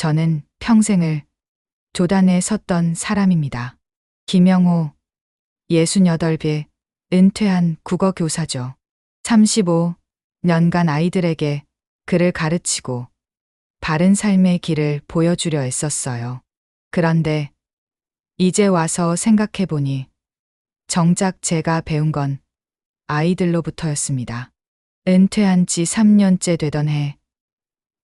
저는 평생을 조단에 섰던 사람입니다. 김영호, 68배, 은퇴한 국어교사죠. 35년간 아이들에게 글을 가르치고 바른 삶의 길을 보여주려 애썼어요. 그런데 이제 와서 생각해보니 정작 제가 배운 건 아이들로부터였습니다. 은퇴한 지 3년째 되던 해,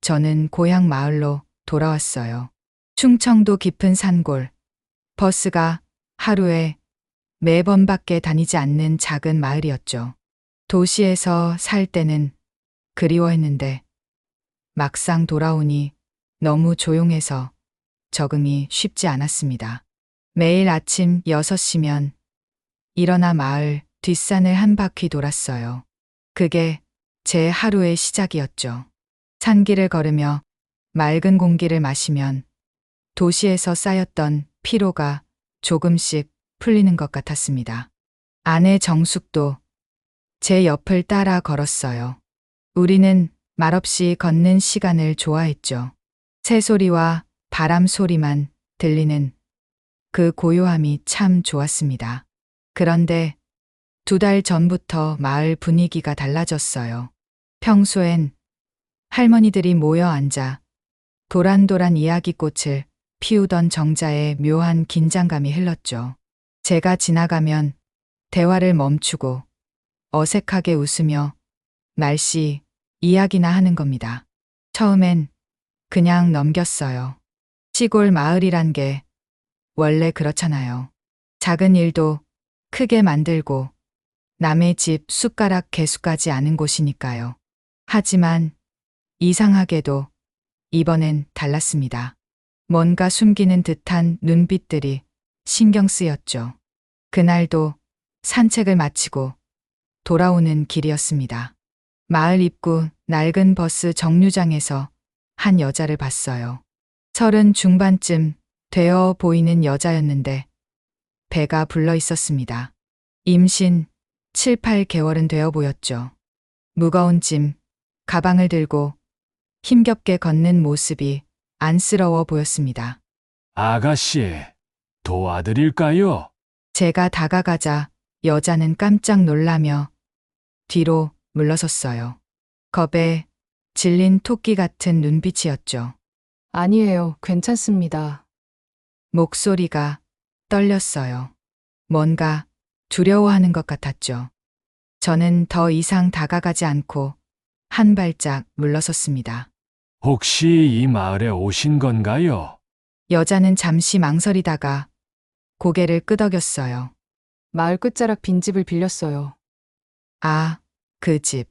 저는 고향 마을로 돌아왔어요. 충청도 깊은 산골, 버스가 하루에 4번밖에 다니지 않는 작은 마을이었죠. 도시에서 살 때는 그리워했는데 막상 돌아오니 너무 조용해서 적응이 쉽지 않았습니다. 매일 아침 6시면 일어나 마을 뒷산을 한 바퀴 돌았어요. 그게 제 하루의 시작이었죠. 산길을 걸으며 맑은 공기를 마시면 도시에서 쌓였던 피로가 조금씩 풀리는 것 같았습니다. 아내 정숙도 제 옆을 따라 걸었어요. 우리는 말없이 걷는 시간을 좋아했죠. 새소리와 바람 소리만 들리는 그 고요함이 참 좋았습니다. 그런데 2달 전부터 마을 분위기가 달라졌어요. 평소엔 할머니들이 모여 앉아 도란도란 이야기꽃을 피우던 정자에 묘한 긴장감이 흘렀죠. 제가 지나가면 대화를 멈추고 어색하게 웃으며 날씨 이야기나 하는 겁니다. 처음엔 그냥 넘겼어요. 시골 마을이란 게 원래 그렇잖아요. 작은 일도 크게 만들고 남의 집 숟가락 개수까지 아는 곳이니까요. 하지만 이상하게도 이번엔 달랐습니다. 뭔가 숨기는 듯한 눈빛들이 신경 쓰였죠. 그날도 산책을 마치고 돌아오는 길이었습니다. 마을 입구 낡은 버스 정류장에서 한 여자를 봤어요. 30 중반쯤 되어 보이는 여자였는데 배가 불러 있었습니다. 임신 7, 8개월은 되어 보였죠. 무거운 짐, 가방을 들고 힘겹게 걷는 모습이 안쓰러워 보였습니다. 아가씨, 도와드릴까요? 제가 다가가자 여자는 깜짝 놀라며 뒤로 물러섰어요. 겁에 질린 토끼 같은 눈빛이었죠. 아니에요. 괜찮습니다. 목소리가 떨렸어요. 뭔가 두려워하는 것 같았죠. 저는 더 이상 다가가지 않고 한 발짝 물러섰습니다. 혹시 이 마을에 오신 건가요? 여자는 잠시 망설이다가 고개를 끄덕였어요. 마을 끝자락 빈집을 빌렸어요. 아, 그 집.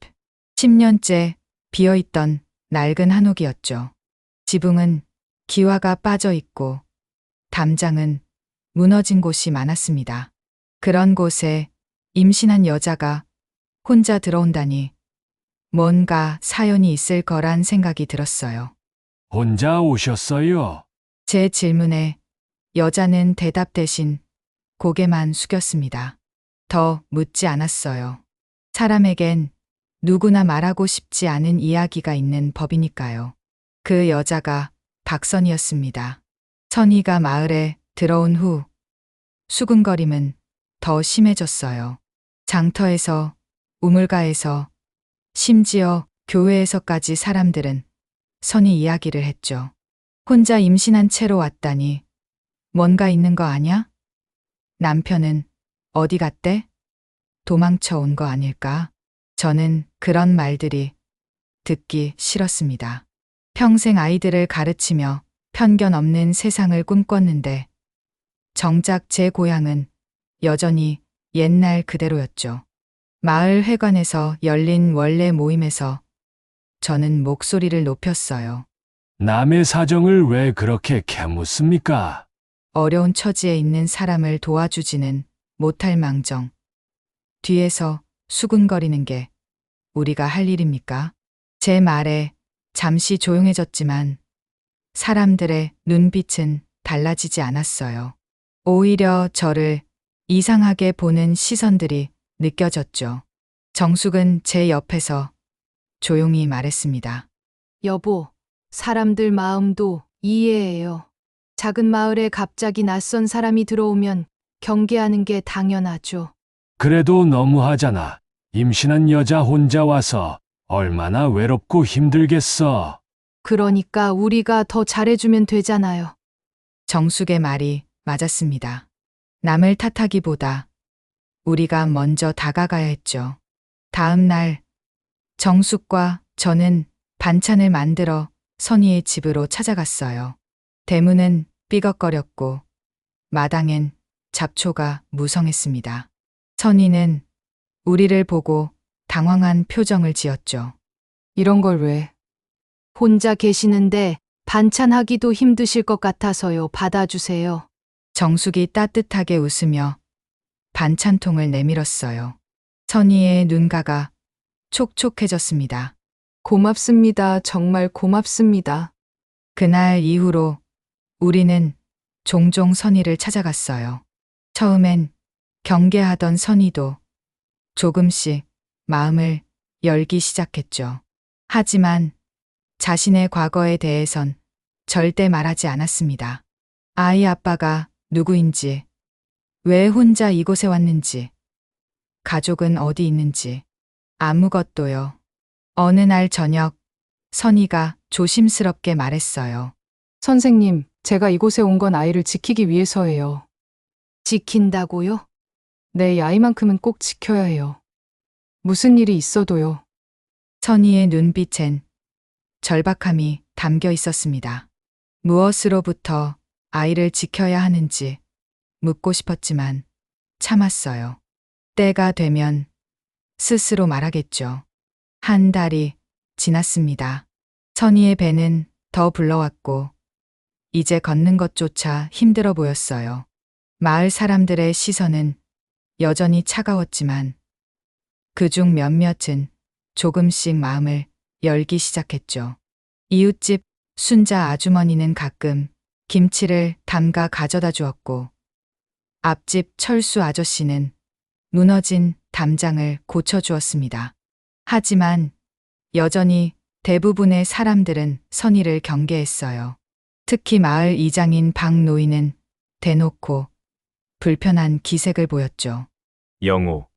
10년째 비어있던 낡은 한옥이었죠. 지붕은 기와가 빠져 있고 담장은 무너진 곳이 많았습니다. 그런 곳에 임신한 여자가 혼자 들어온다니 뭔가 사연이 있을 거란 생각이 들었어요. 혼자 오셨어요? 제 질문에 여자는 대답 대신 고개만 숙였습니다. 더 묻지 않았어요. 사람에겐 누구나 말하고 싶지 않은 이야기가 있는 법이니까요. 그 여자가 박선이었습니다. 선이가 마을에 들어온 후 수군거림은 더 심해졌어요. 장터에서, 우물가에서, 심지어 교회에서까지 사람들은 선이 이야기를 했죠. 혼자 임신한 채로 왔다니 뭔가 있는 거 아냐? 남편은 어디 갔대? 도망쳐 온 거 아닐까? 저는 그런 말들이 듣기 싫었습니다. 평생 아이들을 가르치며 편견 없는 세상을 꿈꿨는데 정작 제 고향은 여전히 옛날 그대로였죠. 마을 회관에서 열린 원래 모임에서 저는 목소리를 높였어요. 남의 사정을 왜 그렇게 캐묻습니까? 어려운 처지에 있는 사람을 도와주지는 못할 망정. 뒤에서 수군거리는 게 우리가 할 일입니까? 제 말에 잠시 조용해졌지만 사람들의 눈빛은 달라지지 않았어요. 오히려 저를 이상하게 보는 시선들이 느껴졌죠. 정숙은 제 옆에서 조용히 말했습니다. 여보, 사람들 마음도 이해해요. 작은 마을에 갑자기 낯선 사람이 들어오면 경계하는 게 당연하죠. 그래도 너무하잖아. 임신한 여자 혼자 와서 얼마나 외롭고 힘들겠어. 그러니까 우리가 더 잘해주면 되잖아요. 정숙의 말이 맞았습니다. 남을 탓하기보다 우리가 먼저 다가가야 했죠. 다음 날 정숙과 저는 반찬을 만들어 선희의 집으로 찾아갔어요. 대문은 삐걱거렸고 마당엔 잡초가 무성했습니다. 선희는 우리를 보고 당황한 표정을 지었죠. 이런 걸 왜? 혼자 계시는데 반찬하기도 힘드실 것 같아서요. 받아주세요. 정숙이 따뜻하게 웃으며 반찬통을 내밀었어요. 선희의 눈가가 촉촉해졌습니다. 고맙습니다. 정말 고맙습니다. 그날 이후로 우리는 종종 선희를 찾아갔어요. 처음엔 경계하던 선희도 조금씩 마음을 열기 시작했죠. 하지만 자신의 과거에 대해선 절대 말하지 않았습니다. 아이 아빠가 누구인지, 왜 혼자 이곳에 왔는지, 가족은 어디 있는지, 아무것도요. 어느 날 저녁, 선희가 조심스럽게 말했어요. 선생님, 제가 이곳에 온 건 아이를 지키기 위해서예요. 지킨다고요? 네, 이 아이만큼은 꼭 지켜야 해요. 무슨 일이 있어도요. 선희의 눈빛엔 절박함이 담겨 있었습니다. 무엇으로부터 아이를 지켜야 하는지 묻고 싶었지만 참았어요. 때가 되면 스스로 말하겠죠. 한 달이 지났습니다. 선희의 배는 더 불러왔고 이제 걷는 것조차 힘들어 보였어요. 마을 사람들의 시선은 여전히 차가웠지만 그중 몇몇은 조금씩 마음을 열기 시작했죠. 이웃집 순자 아주머니는 가끔 김치를 담가 가져다 주었고 앞집 철수 아저씨는 무너진 담장을 고쳐주었습니다. 하지만 여전히 대부분의 사람들은 선희를 경계했어요. 특히 마을 이장인 박 노인은 대놓고 불편한 기색을 보였죠. 영호,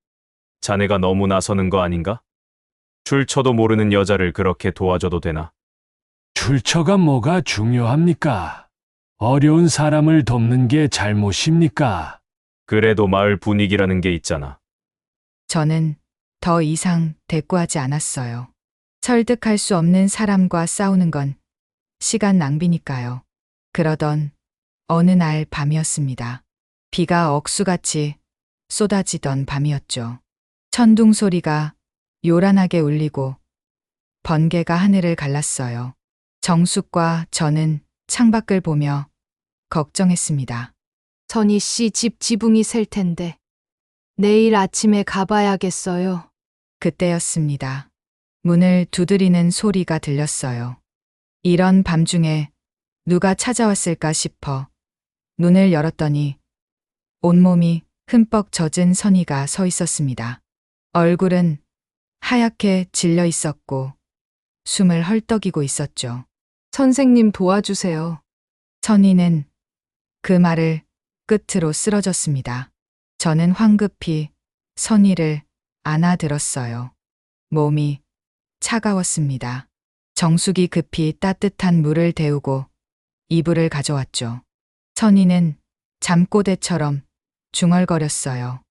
자네가 너무 나서는 거 아닌가? 출처도 모르는 여자를 그렇게 도와줘도 되나? 출처가 뭐가 중요합니까? 어려운 사람을 돕는 게 잘못입니까? 그래도 마을 분위기라는 게 있잖아. 저는 더 이상 대꾸하지 않았어요. 설득할 수 없는 사람과 싸우는 건 시간 낭비니까요. 그러던 어느 날 밤이었습니다. 비가 억수같이 쏟아지던 밤이었죠. 천둥 소리가 요란하게 울리고 번개가 하늘을 갈랐어요. 정숙과 저는 창밖을 보며 걱정했습니다. 선희 씨 집 지붕이 셀 텐데 내일 아침에 가봐야겠어요. 그때였습니다. 문을 두드리는 소리가 들렸어요. 이런 밤중에 누가 찾아왔을까 싶어 눈을 열었더니 온몸이 흠뻑 젖은 선희가 서 있었습니다. 얼굴은 하얗게 질려 있었고 숨을 헐떡이고 있었죠. 선생님 도와주세요. 선희는 그 말을 끝으로 쓰러졌습니다. 저는 황급히 선희를 안아들었어요. 몸이 차가웠습니다. 정숙이 급히 따뜻한 물을 데우고 이불을 가져왔죠. 선희는 잠꼬대처럼 중얼거렸어요.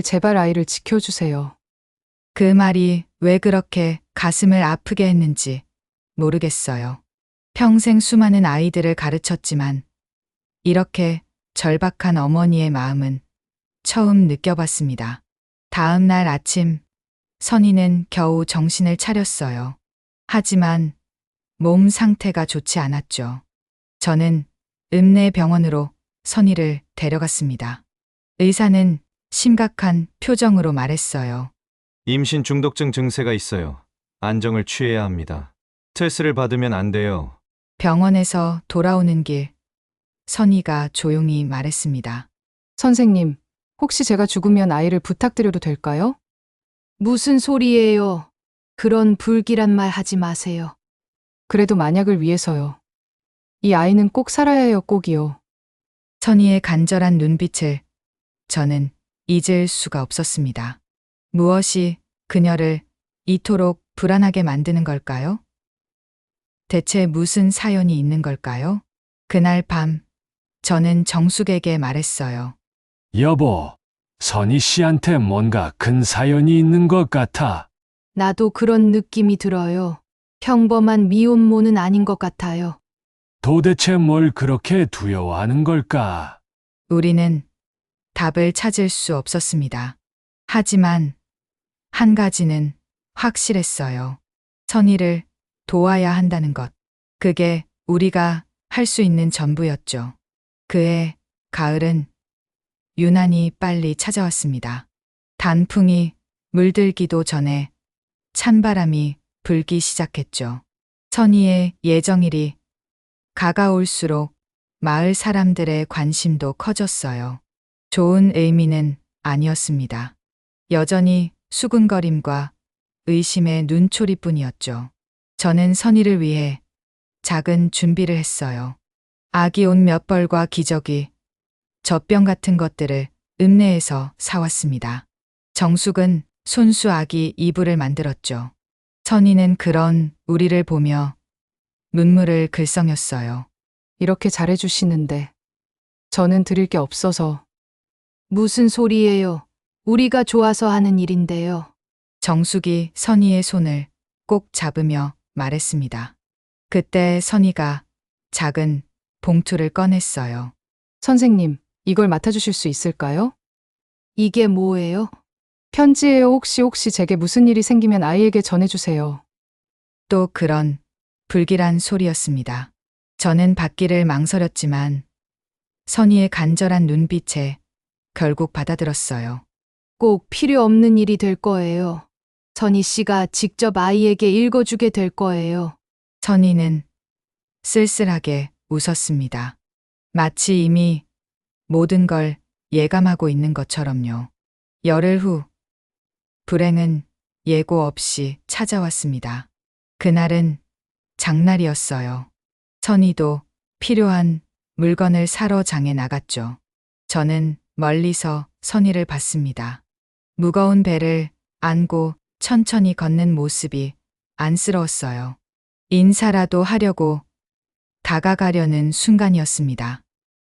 제발 아이를 지켜주세요. 그 말이 왜 그렇게 가슴을 아프게 했는지 모르겠어요. 평생 수많은 아이들을 가르쳤지만 이렇게 절박한 어머니의 마음은 처음 느껴봤습니다. 다음 날 아침 선희는 겨우 정신을 차렸어요. 하지만 몸 상태가 좋지 않았죠. 저는 읍내 병원으로 선희를 데려갔습니다. 의사는 심각한 표정으로 말했어요. 임신 중독증 증세가 있어요. 안정을 취해야 합니다. 스트레스를 받으면 안 돼요. 병원에서 돌아오는 길 선희가 조용히 말했습니다. 선생님, 혹시 제가 죽으면 아이를 부탁드려도 될까요? 무슨 소리예요? 그런 불길한 말 하지 마세요. 그래도 만약을 위해서요. 이 아이는 꼭 살아야 해요, 꼭이요. 선희의 간절한 눈빛을 저는 잊을 수가 없었습니다. 무엇이 그녀를 이토록 불안하게 만드는 걸까요? 대체 무슨 사연이 있는 걸까요? 그날 밤 저는 정숙에게 말했어요. 여보, 선희 씨한테 뭔가 큰 사연이 있는 것 같아. 나도 그런 느낌이 들어요. 평범한 미혼모는 아닌 것 같아요. 도대체 뭘 그렇게 두려워하는 걸까? 우리는 답을 찾을 수 없었습니다. 하지만 한 가지는 확실했어요. 선희를 도와야 한다는 것. 그게 우리가 할 수 있는 전부였죠. 그해 가을은 유난히 빨리 찾아왔습니다. 단풍이 물들기도 전에 찬바람이 불기 시작했죠. 선희의 예정일이 가까울수록 마을 사람들의 관심도 커졌어요. 좋은 의미는 아니었습니다. 여전히 수군거림과 의심의 눈초리뿐이었죠. 저는 선희를 위해 작은 준비를 했어요. 아기 옷 몇 벌과 기저귀, 젖병 같은 것들을 읍내에서 사왔습니다. 정숙은 손수 아기 이불을 만들었죠. 선희는 그런 우리를 보며 눈물을 글썽였어요. 이렇게 잘해주시는데 저는 드릴 게 없어서. 무슨 소리예요? 우리가 좋아서 하는 일인데요. 정숙이 선희의 손을 꼭 잡으며 말했습니다. 그때 선희가 작은 봉투를 꺼냈어요. 선생님, 이걸 맡아주실 수 있을까요? 이게 뭐예요? 편지예요. 혹시 제게 무슨 일이 생기면 아이에게 전해주세요. 또 그런 불길한 소리였습니다. 저는 받기를 망설였지만 선희의 간절한 눈빛에 결국 받아들었어요. 꼭 필요 없는 일이 될 거예요. 선희 씨가 직접 아이에게 읽어주게 될 거예요. 선희는 쓸쓸하게 웃었습니다. 마치 이미 모든 걸 예감하고 있는 것처럼요. 열흘 후 불행은 예고 없이 찾아왔습니다. 그날은 장날이었어요. 선희도 필요한 물건을 사러 장에 나갔죠. 저는 멀리서 선희를 봤습니다. 무거운 배를 안고 천천히 걷는 모습이 안쓰러웠어요. 인사라도 하려고 다가가려는 순간이었습니다.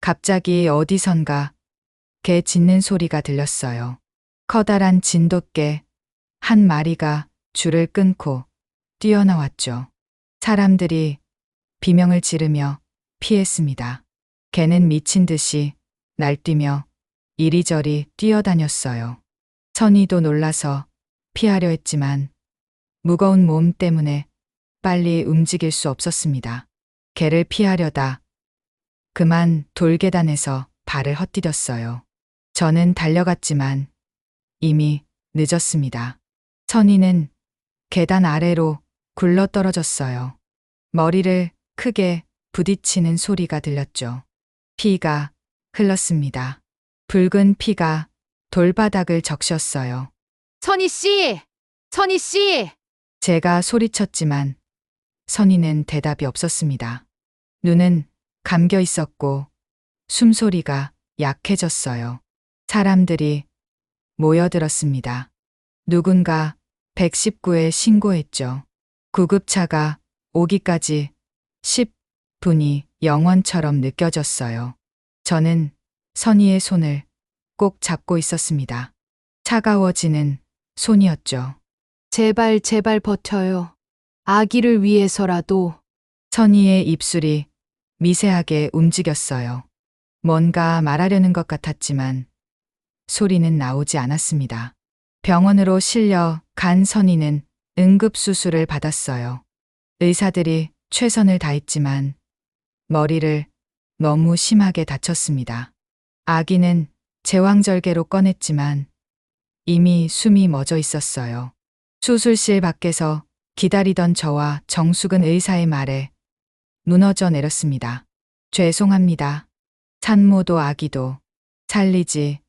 갑자기 어디선가 개 짖는 소리가 들렸어요. 커다란 진돗개 한 마리가 줄을 끊고 뛰어나왔죠. 사람들이 비명을 지르며 피했습니다. 개는 미친 듯이 날뛰며 이리저리 뛰어다녔어요. 선희도 놀라서 피하려 했지만 무거운 몸 때문에 빨리 움직일 수 없었습니다. 개를 피하려다 그만 돌계단에서 발을 헛디뎠어요. 저는 달려갔지만 이미 늦었습니다. 선희는 계단 아래로 굴러 떨어졌어요. 머리를 크게 부딪히는 소리가 들렸죠. 피가 흘렀습니다. 붉은 피가 돌바닥을 적셨어요. 선희 씨! 선희 씨! 제가 소리쳤지만 선희는 대답이 없었습니다. 눈은 감겨 있었고 숨소리가 약해졌어요. 사람들이 모여들었습니다. 누군가 119에 신고했죠. 구급차가 오기까지 10분이 영원처럼 느껴졌어요. 저는 선희의 손을 꼭 잡고 있었습니다. 차가워지는 손이었죠. 제발 버텨요. 아기를 위해서라도. 선희의 입술이 미세하게 움직였어요. 뭔가 말하려는 것 같았지만 소리는 나오지 않았습니다. 병원으로 실려 간 선희는 응급수술을 받았어요. 의사들이 최선을 다했지만 머리를 너무 심하게 다쳤습니다. 아기는 제왕절개로 꺼냈지만 이미 숨이 멎어 있었어요. 수술실 밖에서 기다리던 저와 정숙은 의사의 말에 무너져 내렸습니다. 죄송합니다. 산모도 아기도 살리지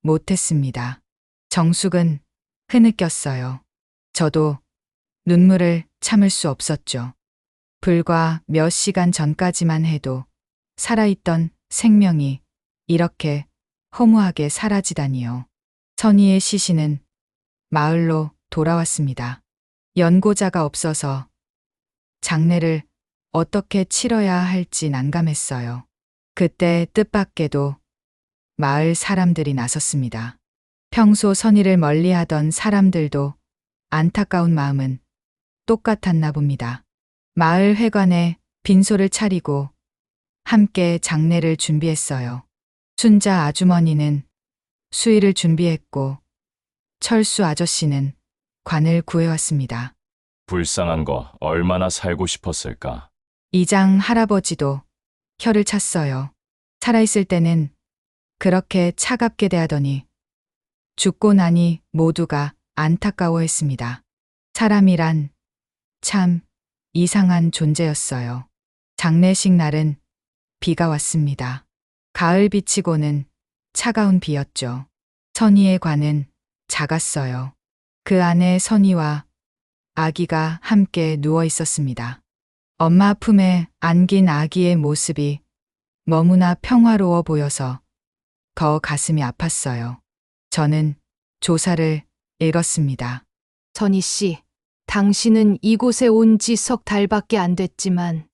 못했습니다. 정숙은 흐느꼈어요. 저도 눈물을 참을 수 없었죠. 불과 몇 시간 전까지만 해도 살아있던 생명이 이렇게 허무하게 사라지다니요. 선희의 시신은 마을로 돌아왔습니다. 연고자가 없어서 장례를 어떻게 치러야 할지 난감했어요. 그때 뜻밖에도 마을 사람들이 나섰습니다. 평소 선희를 멀리하던 사람들도 안타까운 마음은 똑같았나 봅니다. 마을 회관에 빈소를 차리고 함께 장례를 준비했어요. 순자 아주머니는 수의를 준비했고 철수 아저씨는 관을 구해왔습니다. 불쌍한 거 얼마나 살고 싶었을까. 이장 할아버지도 혀를 찼어요. 살아있을 때는 그렇게 차갑게 대하더니 죽고 나니 모두가 안타까워했습니다. 사람이란 참 이상한 존재였어요. 장례식 날은 비가 왔습니다. 가을 비치고는 차가운 비였죠. 선희의 관은 작았어요. 그 안에 선희와 아기가 함께 누워 있었습니다. 엄마 품에 안긴 아기의 모습이 너무나 평화로워 보여서 더 가슴이 아팠어요. 저는 조사를 읽었습니다. 선희 씨, 당신은 이곳에 온 지 석 달밖에 안 됐지만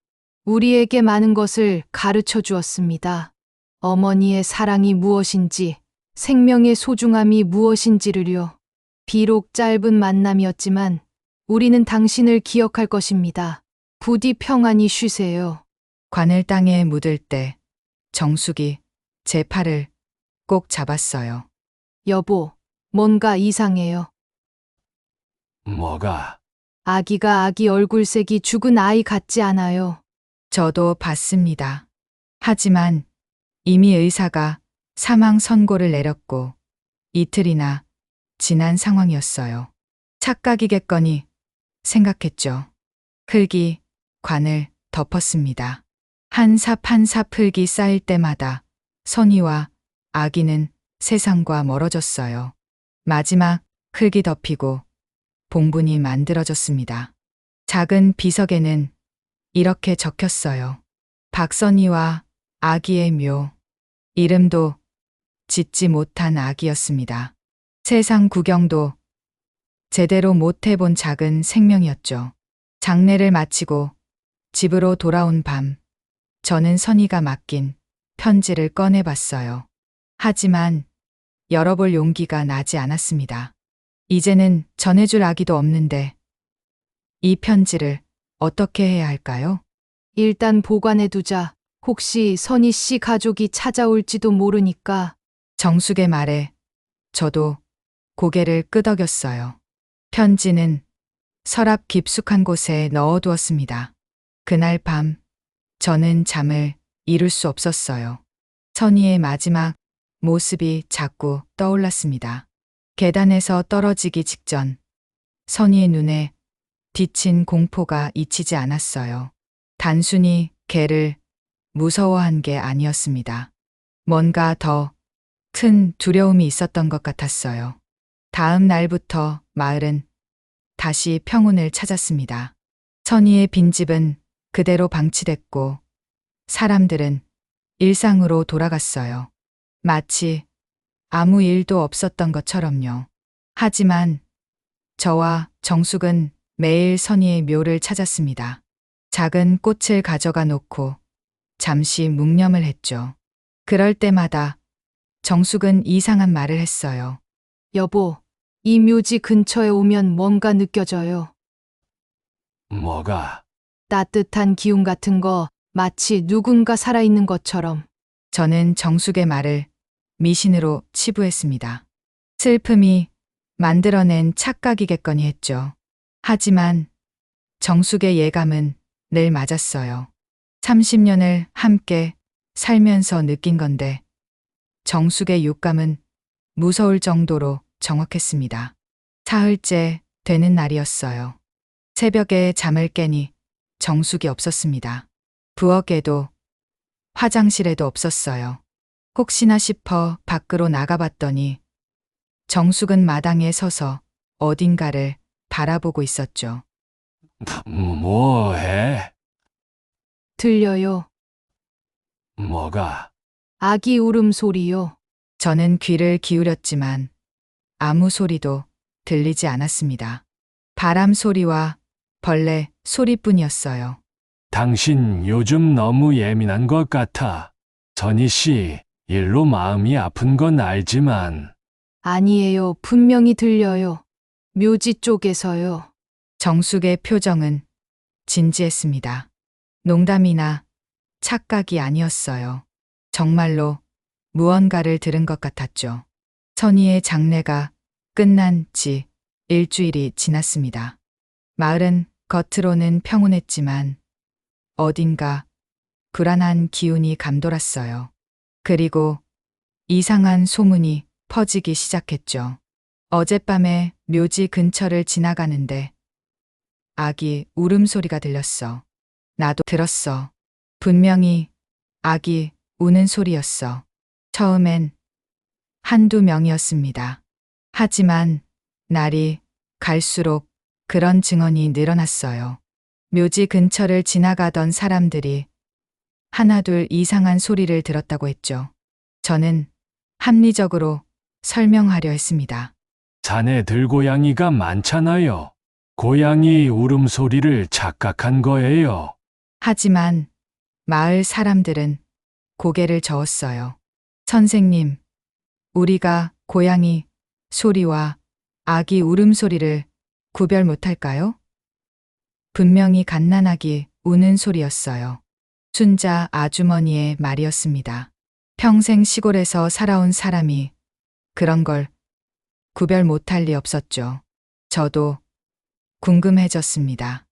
우리에게 많은 것을 가르쳐 주었습니다. 어머니의 사랑이 무엇인지, 생명의 소중함이 무엇인지를요. 비록 짧은 만남이었지만 우리는 당신을 기억할 것입니다. 부디 평안히 쉬세요. 관을 땅에 묻을 때 정숙이 제 팔을 꼭 잡았어요. 여보, 뭔가 이상해요. 뭐가? 아기가 아기 얼굴색이 죽은 아이 같지 않아요. 저도 봤습니다. 하지만 이미 의사가 사망 선고를 내렸고 이틀이나 지난 상황이었어요. 착각이겠거니 생각했죠. 흙이 관을 덮었습니다. 한 삽 한 삽 흙이 쌓일 때마다 선희와 아기는 세상과 멀어졌어요. 마지막 흙이 덮이고 봉분이 만들어졌습니다. 작은 비석에는 이렇게 적혔어요. 박선희와 아기의 묘. 이름도 짓지 못한 아기였습니다. 세상 구경도 제대로 못 해본 작은 생명이었죠. 장례를 마치고 집으로 돌아온 밤, 저는 선희가 맡긴 편지를 꺼내봤어요. 하지만 열어볼 용기가 나지 않았습니다. 이제는 전해줄 아기도 없는데 이 편지를 어떻게 해야 할까요? 일단 보관해두자. 혹시 선희 씨 가족이 찾아올지도 모르니까. 정숙의 말에 저도 고개를 끄덕였어요. 편지는 서랍 깊숙한 곳에 넣어두었습니다. 그날 밤 저는 잠을 이룰 수 없었어요. 선희의 마지막 모습이 자꾸 떠올랐습니다. 계단에서 떨어지기 직전 선희의 눈에 비친 공포가 잊히지 않았어요. 단순히 개를 무서워한 게 아니었습니다. 뭔가 더 큰 두려움이 있었던 것 같았어요. 다음 날부터 마을은 다시 평온을 찾았습니다. 선희의 빈집은 그대로 방치됐고 사람들은 일상으로 돌아갔어요. 마치 아무 일도 없었던 것처럼요. 하지만 저와 정숙은 매일 선희의 묘를 찾았습니다. 작은 꽃을 가져가 놓고 잠시 묵념을 했죠. 그럴 때마다 정숙은 이상한 말을 했어요. 여보, 이 묘지 근처에 오면 뭔가 느껴져요. 뭐가? 따뜻한 기운 같은 거, 마치 누군가 살아있는 것처럼. 저는 정숙의 말을 미신으로 치부했습니다. 슬픔이 만들어낸 착각이겠거니 했죠. 하지만 정숙의 예감은 늘 맞았어요. 30년을 함께 살면서 느낀 건데 정숙의 육감은 무서울 정도로 정확했습니다. 사흘째 되는 날이었어요. 새벽에 잠을 깨니 정숙이 없었습니다. 부엌에도 화장실에도 없었어요. 혹시나 싶어 밖으로 나가봤더니 정숙은 마당에 서서 어딘가를 바라보고 있었죠. 뭐해? 들려요. 뭐가? 아기 울음소리요. 저는 귀를 기울였지만 아무 소리도 들리지 않았습니다. 바람 소리와 벌레 소리뿐이었어요. 당신 요즘 너무 예민한 것 같아. 선희 씨, 일로 마음이 아픈 건 알지만 아니에요. 분명히 들려요. 묘지 쪽에서요. 정숙의 표정은 진지했습니다. 농담이나 착각이 아니었어요. 정말로 무언가를 들은 것 같았죠. 선희의 장례가 끝난 지 일주일이 지났습니다. 마을은 겉으로는 평온했지만 어딘가 불안한 기운이 감돌았어요. 그리고 이상한 소문이 퍼지기 시작했죠. 어젯밤에 묘지 근처를 지나가는데 아기 울음소리가 들렸어. 나도 들었어. 분명히 아기 우는 소리였어. 처음엔 한두 명이었습니다. 하지만 날이 갈수록 그런 증언이 늘어났어요. 묘지 근처를 지나가던 사람들이 하나둘 이상한 소리를 들었다고 했죠. 저는 합리적으로 설명하려 했습니다. 산에 들고양이가 많잖아요. 고양이 울음소리를 착각한 거예요. 하지만 마을 사람들은 고개를 저었어요. 선생님, 우리가 고양이 소리와 아기 울음소리를 구별 못할까요? 분명히 갓난아기 우는 소리였어요. 순자 아주머니의 말이었습니다. 평생 시골에서 살아온 사람이 그런 걸 구별 못할 리 없었죠. 저도 궁금해졌습니다.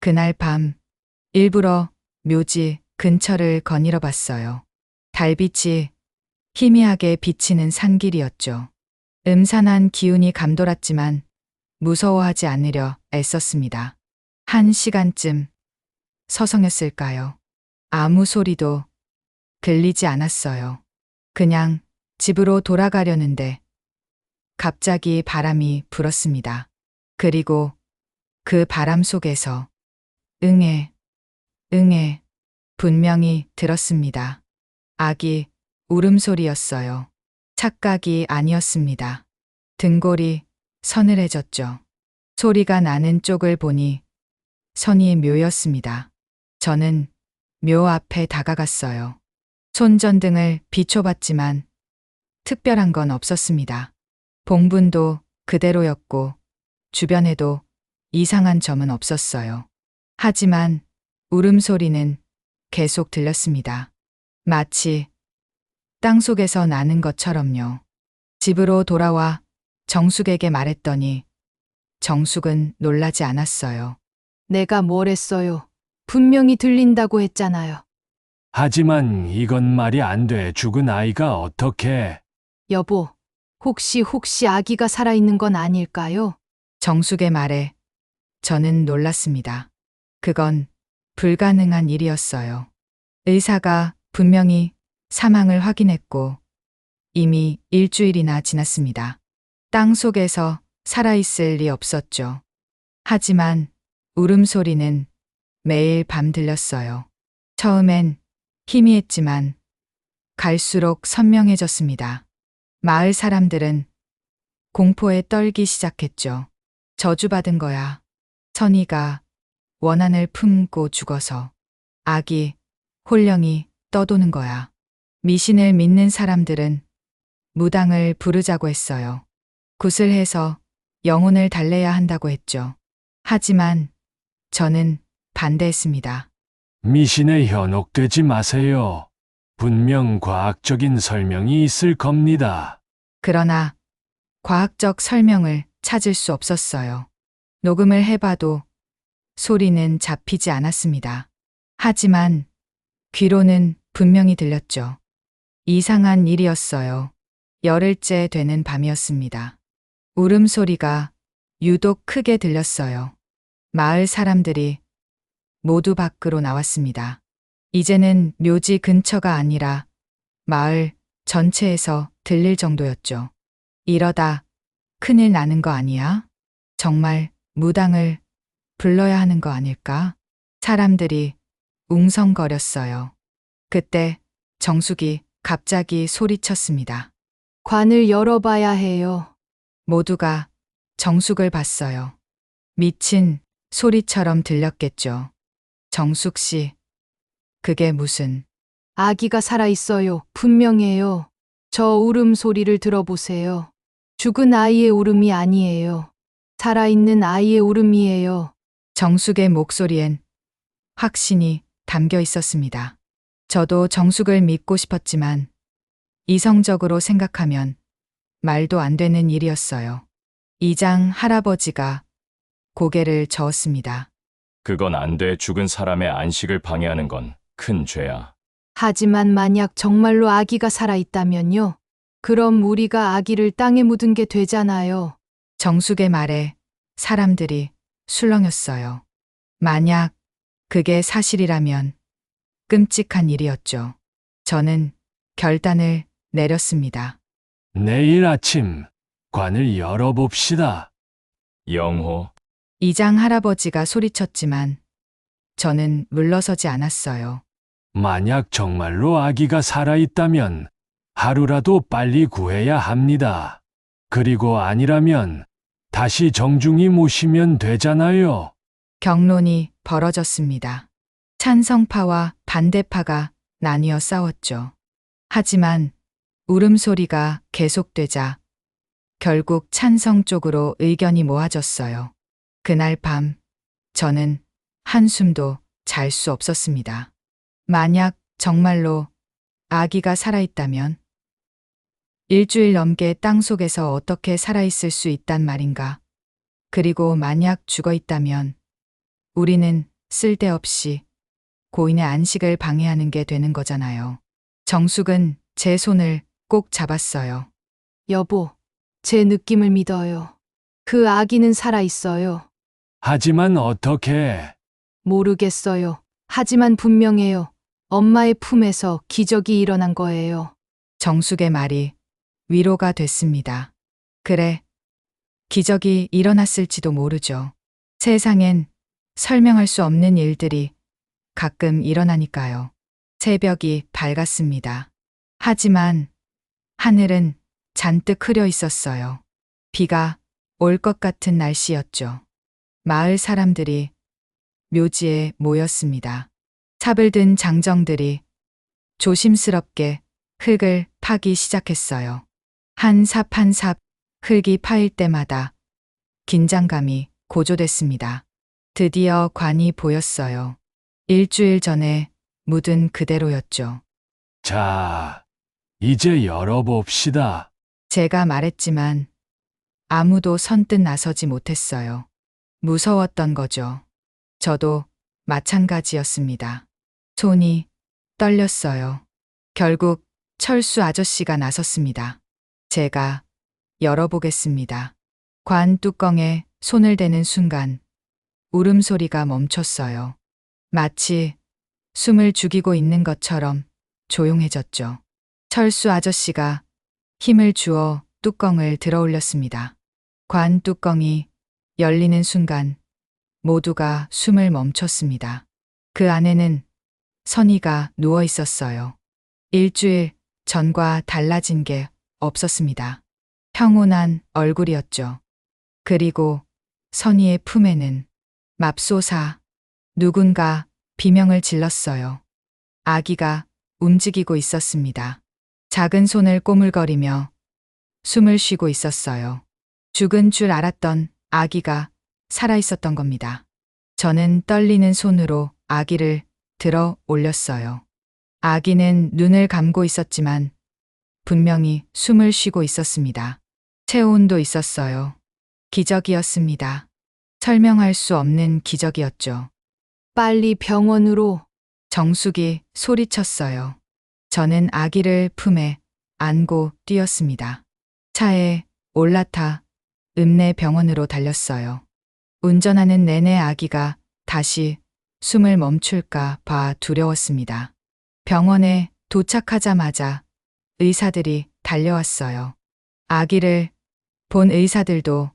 그날 밤 일부러 묘지 근처를 거닐어 봤어요. 달빛이 희미하게 비치는 산길이었죠. 음산한 기운이 감돌았지만 무서워하지 않으려 애썼습니다. 1시간쯤 서성였을까요? 아무 소리도 들리지 않았어요. 그냥 집으로 돌아가려는데 갑자기 바람이 불었습니다. 그리고 그 바람 속에서 응애, 응애 분명히 들었습니다. 아기 울음소리였어요. 착각이 아니었습니다. 등골이 서늘해졌죠. 소리가 나는 쪽을 보니 선희의 묘였습니다. 저는 묘 앞에 다가갔어요. 손전등을 비춰봤지만 특별한 건 없었습니다. 봉분도 그대로였고 주변에도 이상한 점은 없었어요. 하지만 울음소리는 계속 들렸습니다. 마치 땅속에서 나는 것처럼요. 집으로 돌아와 정숙에게 말했더니 정숙은 놀라지 않았어요. 내가 뭘 했어요? 분명히 들린다고 했잖아요. 하지만 이건 말이 안 돼. 죽은 아이가 어떻게? 여보, 혹시 아기가 살아있는 건 아닐까요? 정숙의 말에 저는 놀랐습니다. 그건 불가능한 일이었어요. 의사가 분명히 사망을 확인했고 이미 일주일이나 지났습니다. 땅 속에서 살아있을 리 없었죠. 하지만 울음소리는 매일 밤 들렸어요. 처음엔 희미했지만 갈수록 선명해졌습니다. 마을 사람들은 공포에 떨기 시작했죠. 저주받은 거야. 선희가 원한을 품고 죽어서 아기 홀령이 떠도는 거야. 미신을 믿는 사람들은 무당을 부르자고 했어요. 굿을 해서 영혼을 달래야 한다고 했죠. 하지만 저는 반대했습니다. 미신에 현혹되지 마세요. 분명 과학적인 설명이 있을 겁니다. 그러나 과학적 설명을 찾을 수 없었어요. 녹음을 해봐도 소리는 잡히지 않았습니다. 하지만 귀로는 분명히 들렸죠. 이상한 일이었어요. 열흘째 되는 밤이었습니다. 울음소리가 유독 크게 들렸어요. 마을 사람들이 모두 밖으로 나왔습니다. 이제는 묘지 근처가 아니라 마을 전체에서 들릴 정도였죠. 이러다 큰일 나는 거 아니야? 정말 무당을 불러야 하는 거 아닐까? 사람들이 웅성거렸어요. 그때 정숙이 갑자기 소리쳤습니다. 관을 열어봐야 해요. 모두가 정숙을 봤어요. 미친 소리처럼 들렸겠죠. 정숙 씨, 그게 무슨... 아기가 살아있어요. 분명해요. 저 울음소리를 들어보세요. 죽은 아이의 울음이 아니에요. 살아있는 아이의 울음이에요. 정숙의 목소리엔 확신이 담겨 있었습니다. 저도 정숙을 믿고 싶었지만 이성적으로 생각하면 말도 안 되는 일이었어요. 이장 할아버지가 고개를 저었습니다. 그건 안 돼. 죽은 사람의 안식을 방해하는 건 큰 죄야. 하지만 만약 정말로 아기가 살아있다면요. 그럼 우리가 아기를 땅에 묻은 게 되잖아요. 정숙의 말에 사람들이 술렁였어요. 만약 그게 사실이라면 끔찍한 일이었죠. 저는 결단을 내렸습니다. 내일 아침 관을 열어봅시다. 영호, 이장 할아버지가 소리쳤지만 저는 물러서지 않았어요. 만약 정말로 아기가 살아있다면 하루라도 빨리 구해야 합니다. 그리고 아니라면 다시 정중히 모시면 되잖아요. 경론이 벌어졌습니다. 찬성파와 반대파가 나뉘어 싸웠죠. 하지만 울음소리가 계속되자 결국 찬성 쪽으로 의견이 모아졌어요. 그날 밤 저는 한숨도 잘 수 없었습니다. 만약 정말로 아기가 살아있다면 일주일 넘게 땅속에서 어떻게 살아있을 수 있단 말인가? 그리고 만약 죽어 있다면 우리는 쓸데없이 고인의 안식을 방해하는 게 되는 거잖아요. 정숙은 제 손을 꼭 잡았어요. 여보, 제 느낌을 믿어요. 그 아기는 살아있어요. 하지만 어떻게... 모르겠어요. 하지만 분명해요. 엄마의 품에서 기적이 일어난 거예요. 정숙의 말이 위로가 됐습니다. 그래, 기적이 일어났을지도 모르죠. 세상엔 설명할 수 없는 일들이 가끔 일어나니까요. 새벽이 밝았습니다. 하지만 하늘은 잔뜩 흐려 있었어요. 비가 올 것 같은 날씨였죠. 마을 사람들이 묘지에 모였습니다. 삽을 든 장정들이 조심스럽게 흙을 파기 시작했어요. 한 삽 한 삽 흙이 파일 때마다 긴장감이 고조됐습니다. 드디어 관이 보였어요. 일주일 전에 묻은 그대로였죠. 자, 이제 열어봅시다. 제가 말했지만 아무도 선뜻 나서지 못했어요. 무서웠던 거죠. 저도 마찬가지였습니다. 손이 떨렸어요. 결국 철수 아저씨가 나섰습니다. 제가 열어보겠습니다. 관 뚜껑에 손을 대는 순간 울음소리가 멈췄어요. 마치 숨을 죽이고 있는 것처럼 조용해졌죠. 철수 아저씨가 힘을 주어 뚜껑을 들어 올렸습니다. 관 뚜껑이 열리는 순간 모두가 숨을 멈췄습니다. 그 안에는 선희가 누워 있었어요. 일주일 전과 달라진 게 없었습니다. 평온한 얼굴이었죠. 그리고 선희의 품에는 맙소사 누군가 비명을 질렀어요. 아기가 움직이고 있었습니다. 작은 손을 꼬물거리며 숨을 쉬고 있었어요. 죽은 줄 알았던 아기가 살아있었던 겁니다. 저는 떨리는 손으로 아기를 들어 올렸어요. 아기는 눈을 감고 있었지만 분명히 숨을 쉬고 있었습니다. 체온도 있었어요. 기적이었습니다. 설명할 수 없는 기적이었죠. 빨리 병원으로. 정숙이 소리쳤어요. 저는 아기를 품에 안고 뛰었습니다. 차에 올라타 읍내 병원으로 달렸어요. 운전하는 내내 아기가 다시 숨을 멈출까 봐 두려웠습니다. 병원에 도착하자마자 의사들이 달려왔어요. 아기를 본 의사들도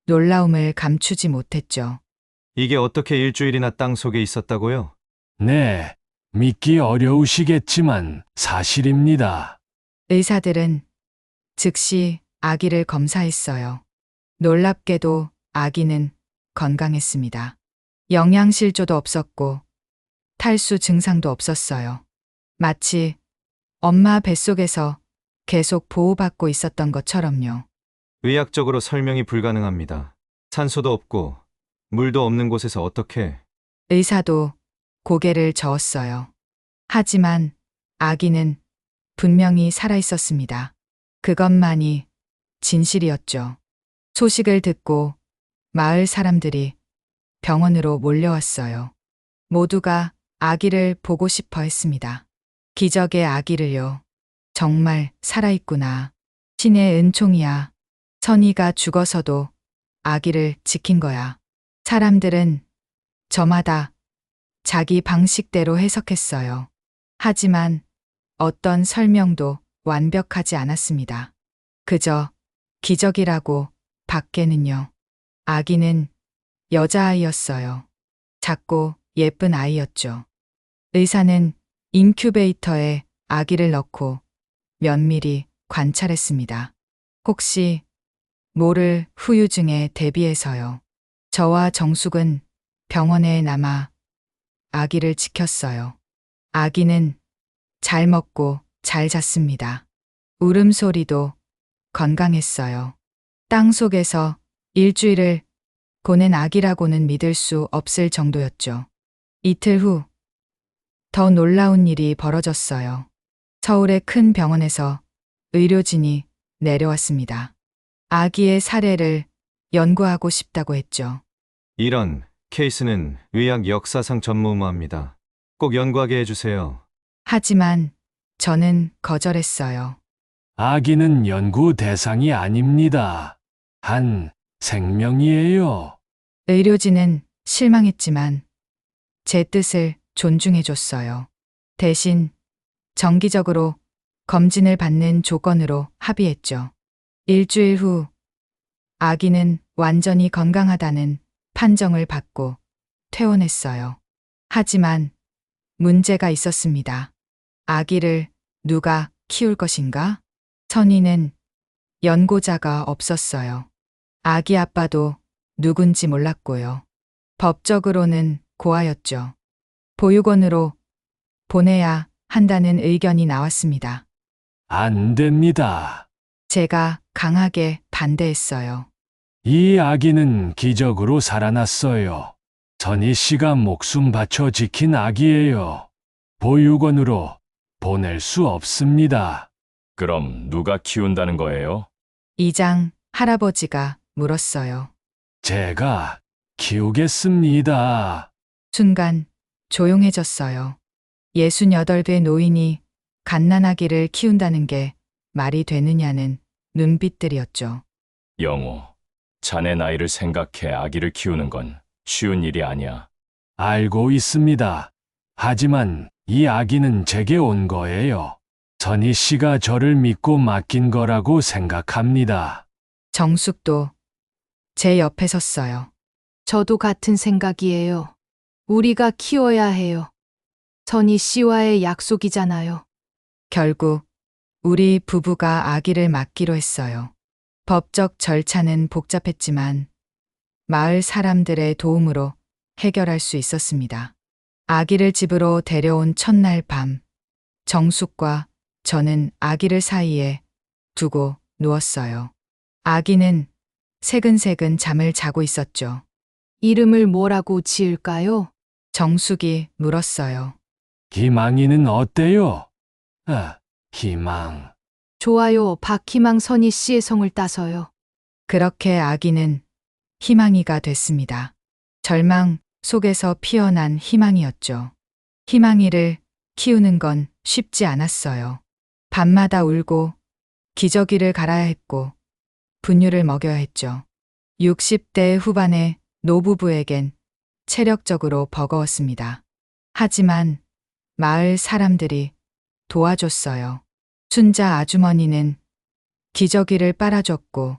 놀라움을 감추지 못했죠. 이게 어떻게 일주일이나 땅 속에 있었다고요? 네, 믿기 어려우시겠지만 사실입니다. 의사들은 즉시 아기를 검사했어요. 놀랍게도 아기는 건강했습니다. 영양실조도 없었고 탈수 증상도 없었어요. 마치 엄마 뱃속에서 계속 보호받고 있었던 것처럼요. 의학적으로 설명이 불가능합니다. 산소도 없고 물도 없는 곳에서 어떻게... 의사도 고개를 저었어요. 하지만 아기는 분명히 살아 있었습니다. 그것만이 진실이었죠. 소식을 듣고 마을 사람들이 병원으로 몰려왔어요. 모두가 아기를 보고 싶어 했습니다. 기적의 아기를요. 정말 살아있구나. 신의 은총이야. 선이가 죽어서도 아기를 지킨 거야. 사람들은 저마다 자기 방식대로 해석했어요. 하지만 어떤 설명도 완벽하지 않았습니다. 그저 기적이라고 밖에는요. 아기는 여자아이였어요. 작고 예쁜 아이였죠. 의사는 인큐베이터에 아기를 넣고 면밀히 관찰했습니다. 혹시 모를 후유증에 대비해서요. 저와 정숙은 병원에 남아 아기를 지켰어요. 아기는 잘 먹고 잘 잤습니다. 울음소리도 건강했어요. 땅 속에서 일주일을 보낸 아기라고는 믿을 수 없을 정도였죠. 이틀 후, 더 놀라운 일이 벌어졌어요. 서울의 큰 병원에서 의료진이 내려왔습니다. 아기의 사례를 연구하고 싶다고 했죠. 이런 케이스는 의학 역사상 전무후무합니다. 꼭 연구하게 해주세요. 하지만 저는 거절했어요. 아기는 연구 대상이 아닙니다. 한 생명이에요. 의료진은 실망했지만 제 뜻을 존중해줬어요. 대신 정기적으로 검진을 받는 조건으로 합의했죠. 일주일 후 아기는 완전히 건강하다는 판정을 받고 퇴원했어요. 하지만 문제가 있었습니다. 아기를 누가 키울 것인가? 선희는 연고자가 없었어요. 아기 아빠도 누군지 몰랐고요. 법적으로는 고아였죠. 보육원으로 보내야 한다는 의견이 나왔습니다. 안 됩니다. 제가 강하게 반대했어요. 이 아기는 기적으로 살아났어요. 선희 씨가 목숨 바쳐 지킨 아기예요. 보육원으로 보낼 수 없습니다. 그럼 누가 키운다는 거예요? 이장 할아버지가 물었어요. 제가 키우겠습니다. 순간 조용해졌어요. 68배 노인이 갓난아기를 키운다는 게 말이 되느냐는 눈빛들이었죠. 영호, 자네 나이를 생각해 아기를 키우는 건 쉬운 일이 아니야. 알고 있습니다. 하지만 이 아기는 제게 온 거예요. 선희 씨가 저를 믿고 맡긴 거라고 생각합니다. 정숙도 제 옆에 섰어요. 저도 같은 생각이에요. 우리가 키워야 해요. 선희 씨와의 약속이잖아요. 결국 우리 부부가 아기를 맡기로 했어요. 법적 절차는 복잡했지만 마을 사람들의 도움으로 해결할 수 있었습니다. 아기를 집으로 데려온 첫날 밤, 정숙과 저는 아기를 사이에 두고 누웠어요. 아기는 새근새근 잠을 자고 있었죠. 이름을 뭐라고 지을까요? 정숙이 물었어요. 희망이는 어때요? 희망. 좋아요. 박희망 선희 씨의 성을 따서요. 그렇게 아기는 희망이가 됐습니다. 절망 속에서 피어난 희망이었죠. 희망이를 키우는 건 쉽지 않았어요. 밤마다 울고 기저귀를 갈아야 했고 분유를 먹여야 했죠. 60대 후반의 노부부에겐 체력적으로 버거웠습니다. 하지만 마을 사람들이 도와줬어요. 순자 아주머니는 기저귀를 빨아줬고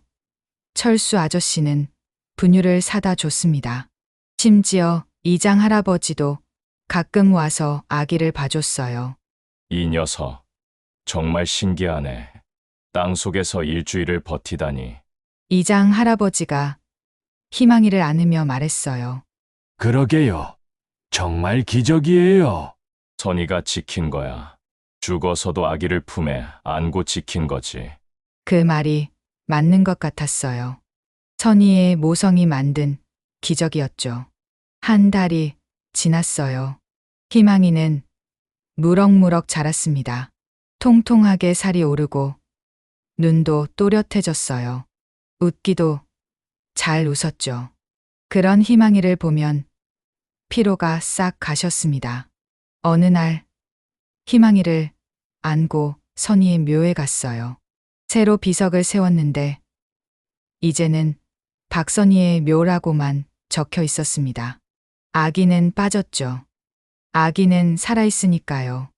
철수 아저씨는 분유를 사다 줬습니다. 심지어 이장 할아버지도 가끔 와서 아기를 봐줬어요. 이 녀석, 정말 신기하네. 땅 속에서 일주일을 버티다니. 이장 할아버지가 희망이를 안으며 말했어요. 그러게요. 정말 기적이에요. 선이가 지킨 거야. 죽어서도 아기를 품에 안고 지킨 거지. 그 말이 맞는 것 같았어요. 선희의 모성이 만든 기적이었죠. 한 달이 지났어요. 희망이는 무럭무럭 자랐습니다. 통통하게 살이 오르고 눈도 또렷해졌어요. 웃기도 잘 웃었죠. 그런 희망이를 보면 피로가 싹 가셨습니다. 어느 날 희망이를 안고 선희의 묘에 갔어요. 새로 비석을 세웠는데 이제는 박선희의 묘라고만 적혀 있었습니다. 아기는 빠졌죠. 아기는 살아있으니까요.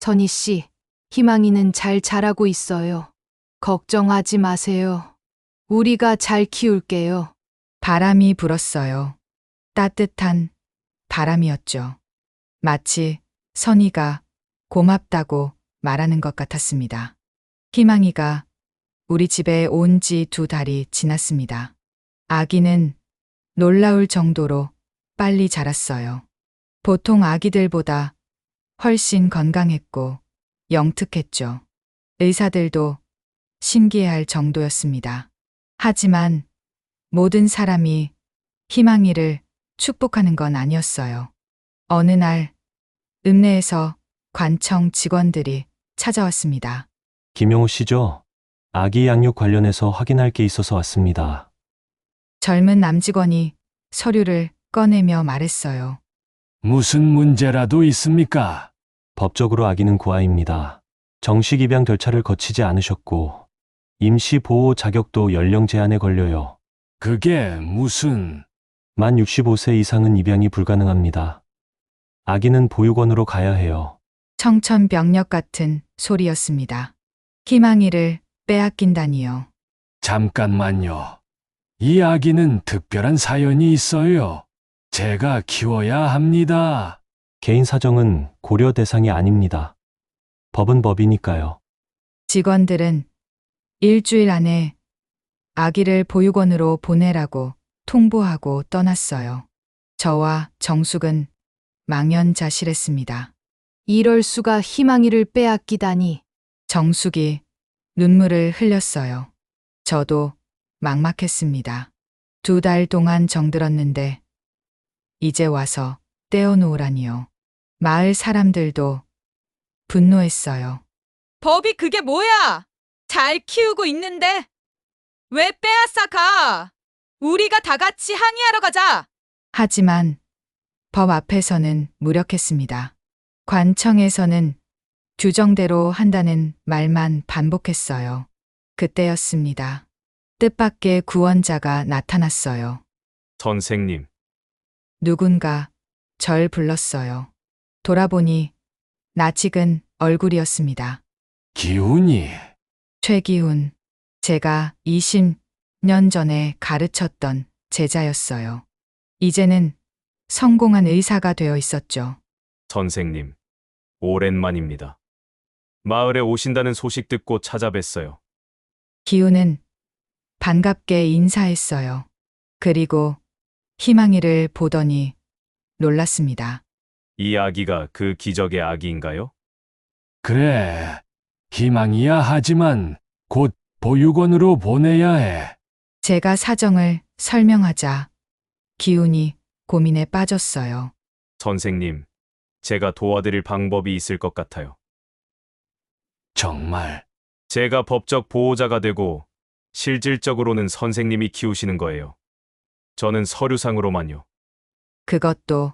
선희 씨, 희망이는 잘 자라고 있어요. 걱정하지 마세요. 우리가 잘 키울게요. 바람이 불었어요. 따뜻한 바람이었죠. 마치 선희가 고맙다고 말하는 것 같았습니다. 희망이가 우리 집에 온 지 2달이 지났습니다. 아기는 놀라울 정도로 빨리 자랐어요. 보통 아기들보다 훨씬 건강했고 영특했죠. 의사들도 신기해할 정도였습니다. 하지만 모든 사람이 희망이를 축복하는 건 아니었어요. 어느 날 읍내에서 관청 직원들이 찾아왔습니다. 김용우 씨죠? 아기 양육 관련해서 확인할 게 있어서 왔습니다. 젊은 남직원이 서류를 꺼내며 말했어요. 무슨 문제라도 있습니까? 법적으로 아기는 고아입니다. 정식 입양 절차를 거치지 않으셨고 임시 보호 자격도 연령 제한에 걸려요. 그게 무슨... 만 65세 이상은 입양이 불가능합니다. 아기는 보육원으로 가야 해요. 청천벽력 같은 소리였습니다. 희망이를 빼앗긴다니요. 잠깐만요. 이 아기는 특별한 사연이 있어요. 제가 키워야 합니다. 개인 사정은 고려 대상이 아닙니다. 법은 법이니까요. 직원들은 일주일 안에 아기를 보육원으로 보내라고 통보하고 떠났어요. 저와 정숙은 망연자실했습니다. 이럴 수가 희망이를 빼앗기다니. 정숙이 눈물을 흘렸어요. 저도 막막했습니다. 2달 동안 정들었는데 이제 와서 떼어놓으라니요. 마을 사람들도 분노했어요. 법이 그게 뭐야? 잘 키우고 있는데 왜 빼앗아 가? 우리가 다 같이 항의하러 가자. 하지만 법 앞에서는 무력했습니다. 관청에서는 규정대로 한다는 말만 반복했어요. 그때였습니다. 뜻밖의 구원자가 나타났어요. 선생님, 누군가 절 불렀어요. 돌아보니 낯익은 얼굴이었습니다. 기운이... 최기훈. 제가 20년 전에 가르쳤던 제자였어요. 이제는 성공한 의사가 되어 있었죠. 선생님, 오랜만입니다. 마을에 오신다는 소식 듣고 찾아뵀어요. 기훈은 반갑게 인사했어요. 그리고 희망이를 보더니 놀랐습니다. 이 아기가 그 기적의 아기인가요? 그래, 희망이야 하지만 곧 보육원으로 보내야 해. 제가 사정을 설명하자 기훈이 고민에 빠졌어요. 선생님, 제가 도와드릴 방법이 있을 것 같아요. 정말 제가 법적 보호자가 되고 실질적으로는 선생님이 키우시는 거예요. 저는 서류상으로만요. 그것도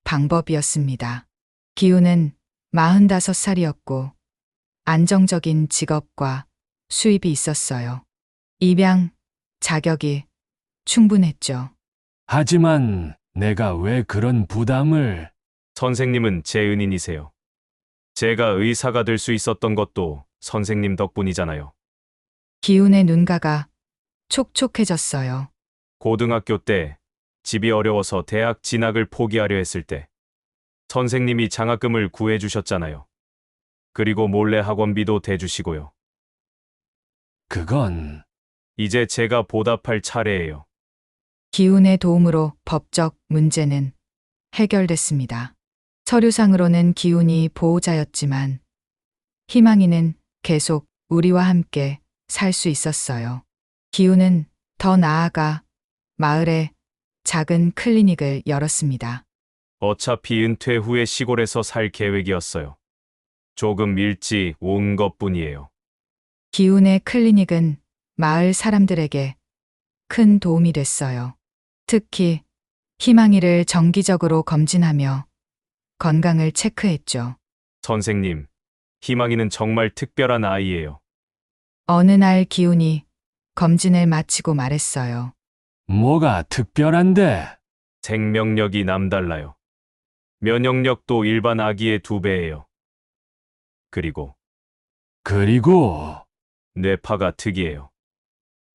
방법이었습니다. 기훈은 45살이었고 안정적인 직업과 수입이 있었어요. 입양 자격이 충분했죠. 하지만 내가 왜 그런 부담을... 선생님은 제 은인이세요. 제가 의사가 될 수 있었던 것도 선생님 덕분이잖아요. 기훈의 눈가가 촉촉해졌어요. 고등학교 때 집이 어려워서 대학 진학을 포기하려 했을 때 선생님이 장학금을 구해주셨잖아요. 그리고 몰래 학원비도 대주시고요. 그건 이제 제가 보답할 차례예요. 기운의 도움으로 법적 문제는 해결됐습니다. 서류상으로는 기운이 보호자였지만 희망이는 계속 우리와 함께 살 수 있었어요. 기운은 더 나아가 마을에 작은 클리닉을 열었습니다. 어차피 은퇴 후에 시골에서 살 계획이었어요. 조금 일찍 온 것뿐이에요. 기운의 클리닉은 마을 사람들에게 큰 도움이 됐어요. 특히 희망이를 정기적으로 검진하며 건강을 체크했죠. 선생님, 희망이는 정말 특별한 아이예요. 어느 날 기운이 검진을 마치고 말했어요. 뭐가 특별한데? 생명력이 남달라요. 면역력도 일반 아기의 2배예요. 그리고 그리고 뇌파가 특이해요.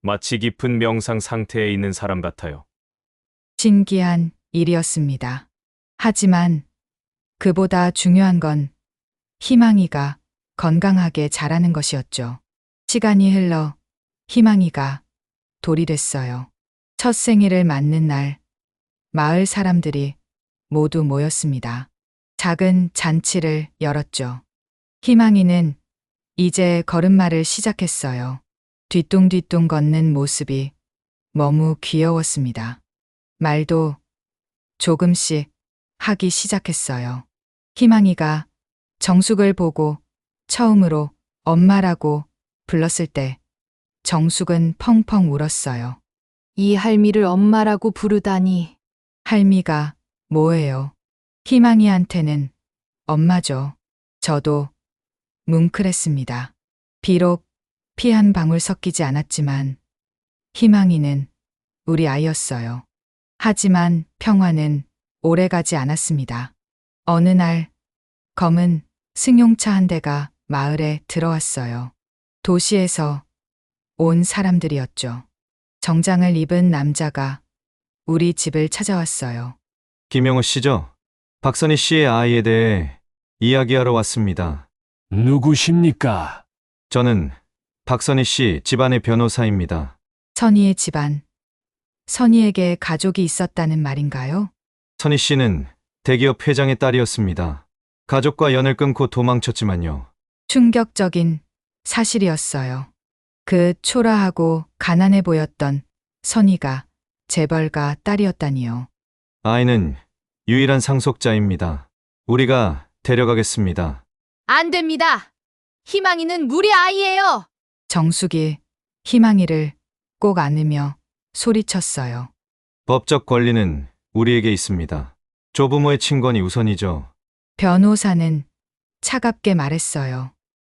마치 깊은 명상 상태에 있는 사람 같아요. 신기한 일이었습니다. 하지만 그보다 중요한 건 희망이가 건강하게 자라는 것이었죠. 시간이 흘러 희망이가 돌이 됐어요. 첫 생일을 맞는 날, 마을 사람들이 모두 모였습니다. 작은 잔치를 열었죠. 희망이는 이제 걸음마를 시작했어요. 뒤뚱뒤뚱 걷는 모습이 너무 귀여웠습니다. 말도 조금씩 하기 시작했어요. 희망이가 정숙을 보고 처음으로 엄마라고 불렀을 때 정숙은 펑펑 울었어요. 이 할미를 엄마라고 부르다니. 할미가 뭐예요? 희망이한테는 엄마죠. 저도 뭉클했습니다. 비록 피 한 방울 섞이지 않았지만 희망이는 우리 아이였어요. 하지만 평화는 오래가지 않았습니다. 어느 날 검은 승용차 한 대가 마을에 들어왔어요. 도시에서 온 사람들이었죠. 정장을 입은 남자가 우리 집을 찾아왔어요. 김영우 씨죠? 박선희 씨의 아이에 대해 이야기하러 왔습니다. 누구십니까? 저는 박선희 씨 집안의 변호사입니다. 선희의 집안. 선희에게 가족이 있었다는 말인가요? 선희 씨는 대기업 회장의 딸이었습니다. 가족과 연을 끊고 도망쳤지만요. 충격적인 사실이었어요. 그 초라하고 가난해 보였던 선희가 재벌가 딸이었다니요. 아이는 유일한 상속자입니다. 우리가 데려가겠습니다. 안 됩니다. 희망이는 우리 아이예요. 정숙이 희망이를 꼭 안으며 소리쳤어요. 법적 권리는 우리에게 있습니다. 조부모의 친권이 우선이죠. 변호사는 차갑게 말했어요.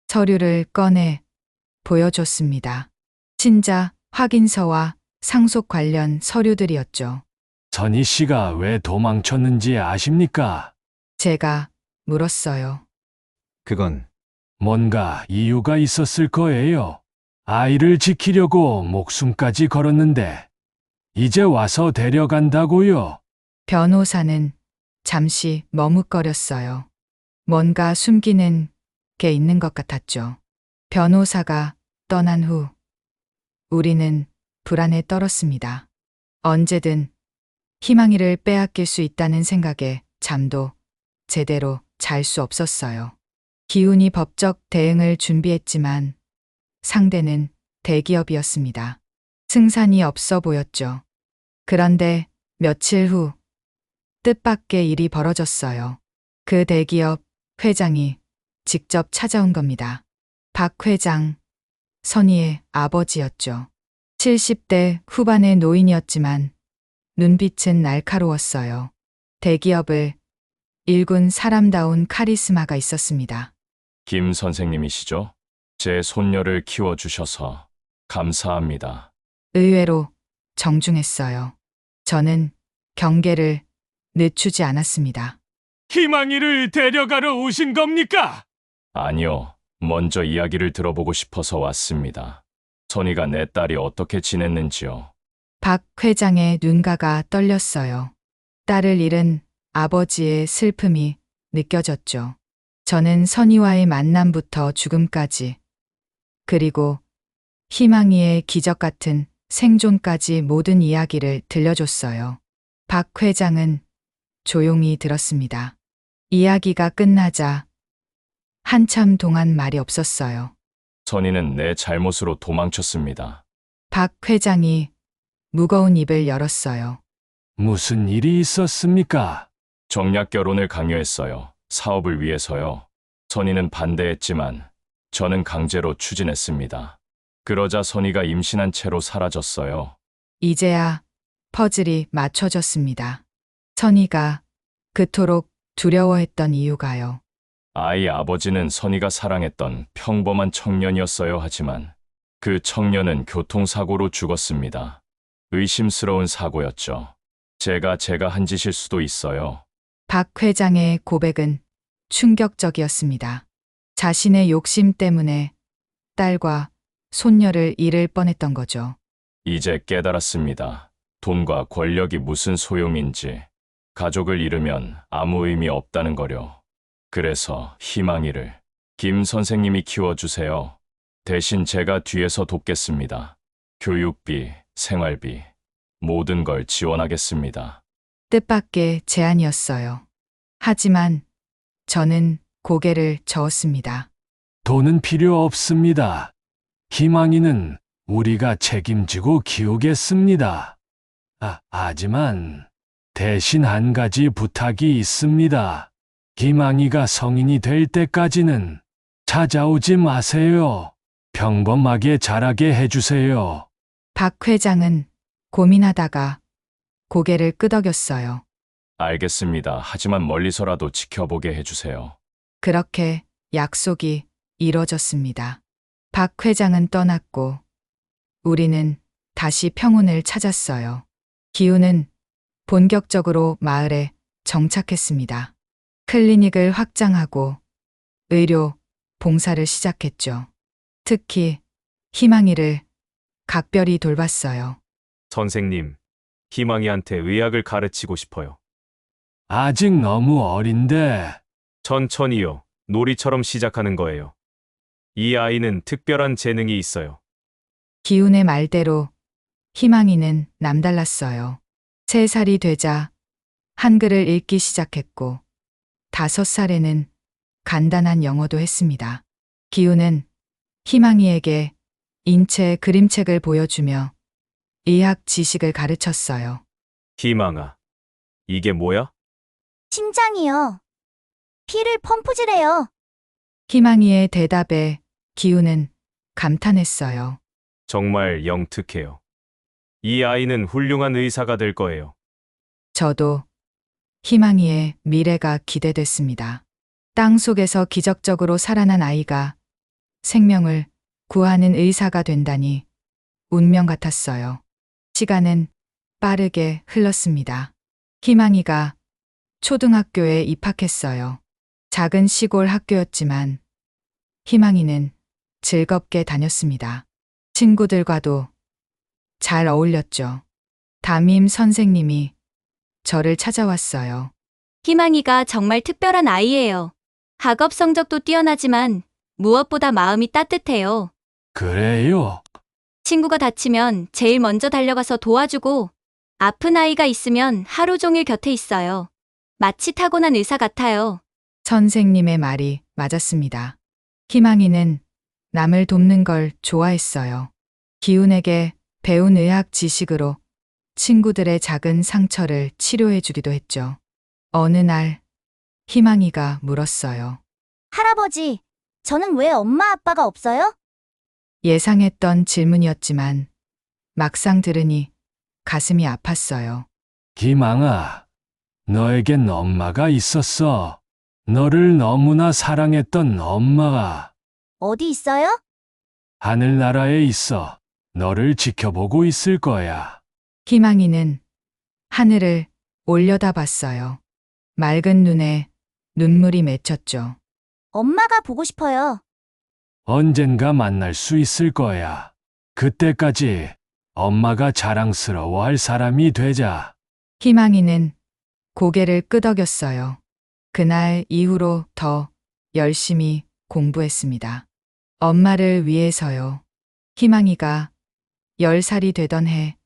서류를 꺼내 보여줬습니다. 친자 확인서와 상속 관련 서류들이었죠. 선희 씨가 왜 도망쳤는지 아십니까? 제가 물었어요. 그건 뭔가 이유가 있었을 거예요. 아이를 지키려고 목숨까지 걸었는데 이제 와서 데려간다고요. 변호사는 잠시 머뭇거렸어요. 뭔가 숨기는 게 있는 것 같았죠. 변호사가 떠난 후 우리는 불안에 떨었습니다. 언제든 희망이를 빼앗길 수 있다는 생각에 잠도 제대로 잘 수 없었어요. 기훈이 법적 대응을 준비했지만 상대는 대기업이었습니다. 승산이 없어 보였죠. 그런데 며칠 후 뜻밖의 일이 벌어졌어요. 그 대기업 회장이 직접 찾아온 겁니다. 박 회장, 선희의 아버지였죠. 70대 후반의 노인이었지만 눈빛은 날카로웠어요. 대기업을 일군 사람다운 카리스마가 있었습니다. 김 선생님이시죠? 제 손녀를 키워주셔서 감사합니다. 의외로 정중했어요. 저는 경계를 늦추지 않았습니다. 희망이를 데려가러 오신 겁니까? 아니요, 먼저 이야기를 들어보고 싶어서 왔습니다. 선희가 내 딸이 어떻게 지냈는지요. 박 회장의 눈가가 떨렸어요. 딸을 잃은 아버지의 슬픔이 느껴졌죠. 저는 선희와의 만남부터 죽음까지, 그리고 희망이의 기적 같은 생존까지 모든 이야기를 들려줬어요. 박 회장은 조용히 들었습니다. 이야기가 끝나자 한참 동안 말이 없었어요. 선희는 내 잘못으로 도망쳤습니다. 박 회장이 무거운 입을 열었어요. 무슨 일이 있었습니까? 정략 결혼을 강요했어요. 사업을 위해서요. 선희는 반대했지만 저는 강제로 추진했습니다. 그러자 선희가 임신한 채로 사라졌어요. 이제야 퍼즐이 맞춰졌습니다. 선희가 그토록 두려워했던 이유가요. 아이 아버지는 선희가 사랑했던 평범한 청년이었어요. 하지만 그 청년은 교통사고로 죽었습니다. 의심스러운 사고였죠. 제가 한 짓일 수도 있어요. 박 회장의 고백은 충격적이었습니다. 자신의 욕심 때문에 딸과 손녀를 잃을 뻔했던 거죠. 이제 깨달았습니다. 돈과 권력이 무슨 소용인지, 가족을 잃으면 아무 의미 없다는 거려. 그래서 희망이를 김 선생님이 키워주세요. 대신 제가 뒤에서 돕겠습니다. 교육비, 생활비, 모든 걸 지원하겠습니다. 뜻밖의 제안이었어요. 하지만 저는 고개를 저었습니다. 돈은 필요 없습니다. 희망이는 우리가 책임지고 키우겠습니다. 하지만 대신 한 가지 부탁이 있습니다. 희망이가 성인이 될 때까지는 찾아오지 마세요. 평범하게 자라게 해주세요. 박 회장은 고민하다가 고개를 끄덕였어요. 알겠습니다. 하지만 멀리서라도 지켜보게 해주세요. 그렇게 약속이 이뤄졌습니다. 박 회장은 떠났고 우리는 다시 평온을 찾았어요. 기훈은 본격적으로 마을에 정착했습니다. 클리닉을 확장하고 의료 봉사를 시작했죠. 특히 희망이를 각별히 돌봤어요. 선생님, 희망이한테 의학을 가르치고 싶어요. 아직 너무 어린데 천천히요. 놀이처럼 시작하는 거예요. 이 아이는 특별한 재능이 있어요. 기훈의 말대로 희망이는 남달랐어요. 3살이 되자 한글을 읽기 시작했고 5살에는 간단한 영어도 했습니다. 기훈은 희망이에게 인체 그림책을 보여주며 의학 지식을 가르쳤어요. 희망아, 이게 뭐야? 심장이요. 피를 펌프질해요. 희망이의 대답에 기훈은 감탄했어요. 정말 영특해요. 이 아이는 훌륭한 의사가 될 거예요. 저도 희망이의 미래가 기대됐습니다. 땅 속에서 기적적으로 살아난 아이가 생명을 구하는 의사가 된다니 운명 같았어요. 시간은 빠르게 흘렀습니다. 희망이가 초등학교에 입학했어요. 작은 시골 학교였지만 희망이는 즐겁게 다녔습니다. 친구들과도 잘 어울렸죠. 담임 선생님이 저를 찾아왔어요. 희망이가 정말 특별한 아이예요. 학업 성적도 뛰어나지만 무엇보다 마음이 따뜻해요. 그래요? 친구가 다치면 제일 먼저 달려가서 도와주고 아픈 아이가 있으면 하루 종일 곁에 있어요. 마치 타고난 의사 같아요. 선생님의 말이 맞았습니다. 희망이는 남을 돕는 걸 좋아했어요. 기훈에게 배운 의학 지식으로 친구들의 작은 상처를 치료해 주기도 했죠. 어느 날 희망이가 물었어요. 할아버지, 저는 왜 엄마 아빠가 없어요? 예상했던 질문이었지만 막상 들으니 가슴이 아팠어요. 희망아, 너에겐 엄마가 있었어. 너를 너무나 사랑했던 엄마가 어디 있어요? 하늘나라에 있어. 너를 지켜보고 있을 거야. 희망이는 하늘을 올려다봤어요. 맑은 눈에 눈물이 맺혔죠. 엄마가 보고 싶어요. 언젠가 만날 수 있을 거야. 그때까지 엄마가 자랑스러워할 사람이 되자. 희망이는 고개를 끄덕였어요. 그날 이후로 더 열심히 공부했습니다. 엄마를 위해서요. 희망이가 10살이 되던 해,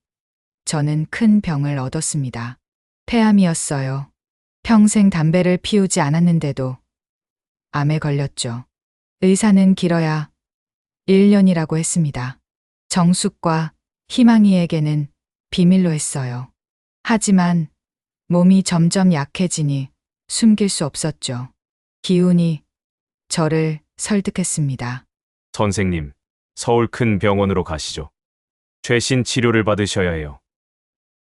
저는 큰 병을 얻었습니다. 폐암이었어요. 평생 담배를 피우지 않았는데도 암에 걸렸죠. 의사는 길어야 1년이라고 했습니다. 정숙과 희망이에게는 비밀로 했어요. 하지만 몸이 점점 약해지니 숨길 수 없었죠. 기운이 저를 설득했습니다. 선생님, 서울 큰 병원으로 가시죠. 최신 치료를 받으셔야 해요.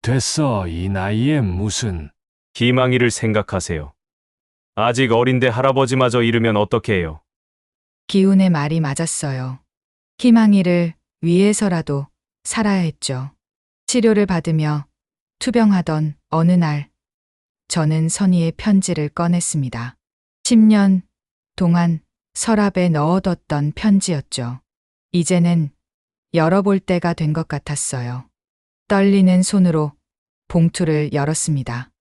됐어, 이 나이에 무슨. 희망이를 생각하세요. 아직 어린데 할아버지마저 잃으면 어떻게 해요? 기운의 말이 맞았어요. 희망이를 위해서라도 살아야 했죠. 치료를 받으며 투병하던 어느 날, 저는 선희의 편지를 꺼냈습니다. 10년 동안 서랍에 넣어뒀던 편지였죠. 이제는 열어볼 때가 된 것 같았어요. 떨리는 손으로 봉투를 열었습니다.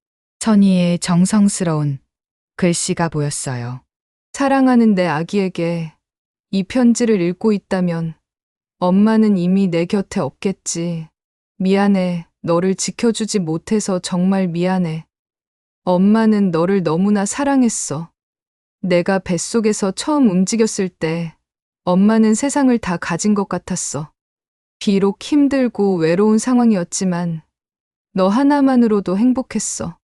선희의 정성스러운 글씨가 보였어요. 사랑하는 내 아기에게 이 편지를 읽고 있다면 엄마는 이미 내 곁에 없겠지. 미안해. 너를 지켜주지 못해서 정말 미안해. 엄마는 너를 너무나 사랑했어. 내가 뱃속에서 처음 움직였을 때 엄마는 세상을 다 가진 것 같았어. 비록 힘들고 외로운 상황이었지만 너 하나만으로도 행복했어.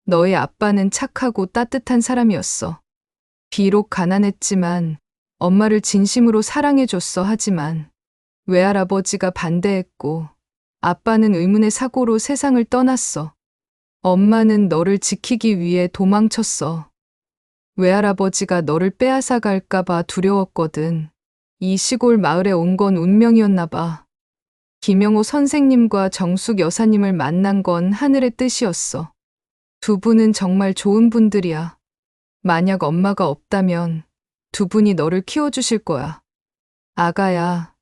너의 아빠는 착하고 따뜻한 사람이었어. 비록 가난했지만 엄마를 진심으로 사랑해줬어. 하지만 외할아버지가 반대했고 아빠는 의문의 사고로 세상을 떠났어. 엄마는 너를 지키기 위해 도망쳤어. 외할아버지가 너를 빼앗아 갈까봐 두려웠거든. 이 시골 마을에 온 건 운명이었나 봐. 김영호 선생님과 정숙 여사님을 만난 건 하늘의 뜻이었어. 두 분은 정말 좋은 분들이야. 만약 엄마가 없다면 두 분이 너를 키워주실 거야. 아가야,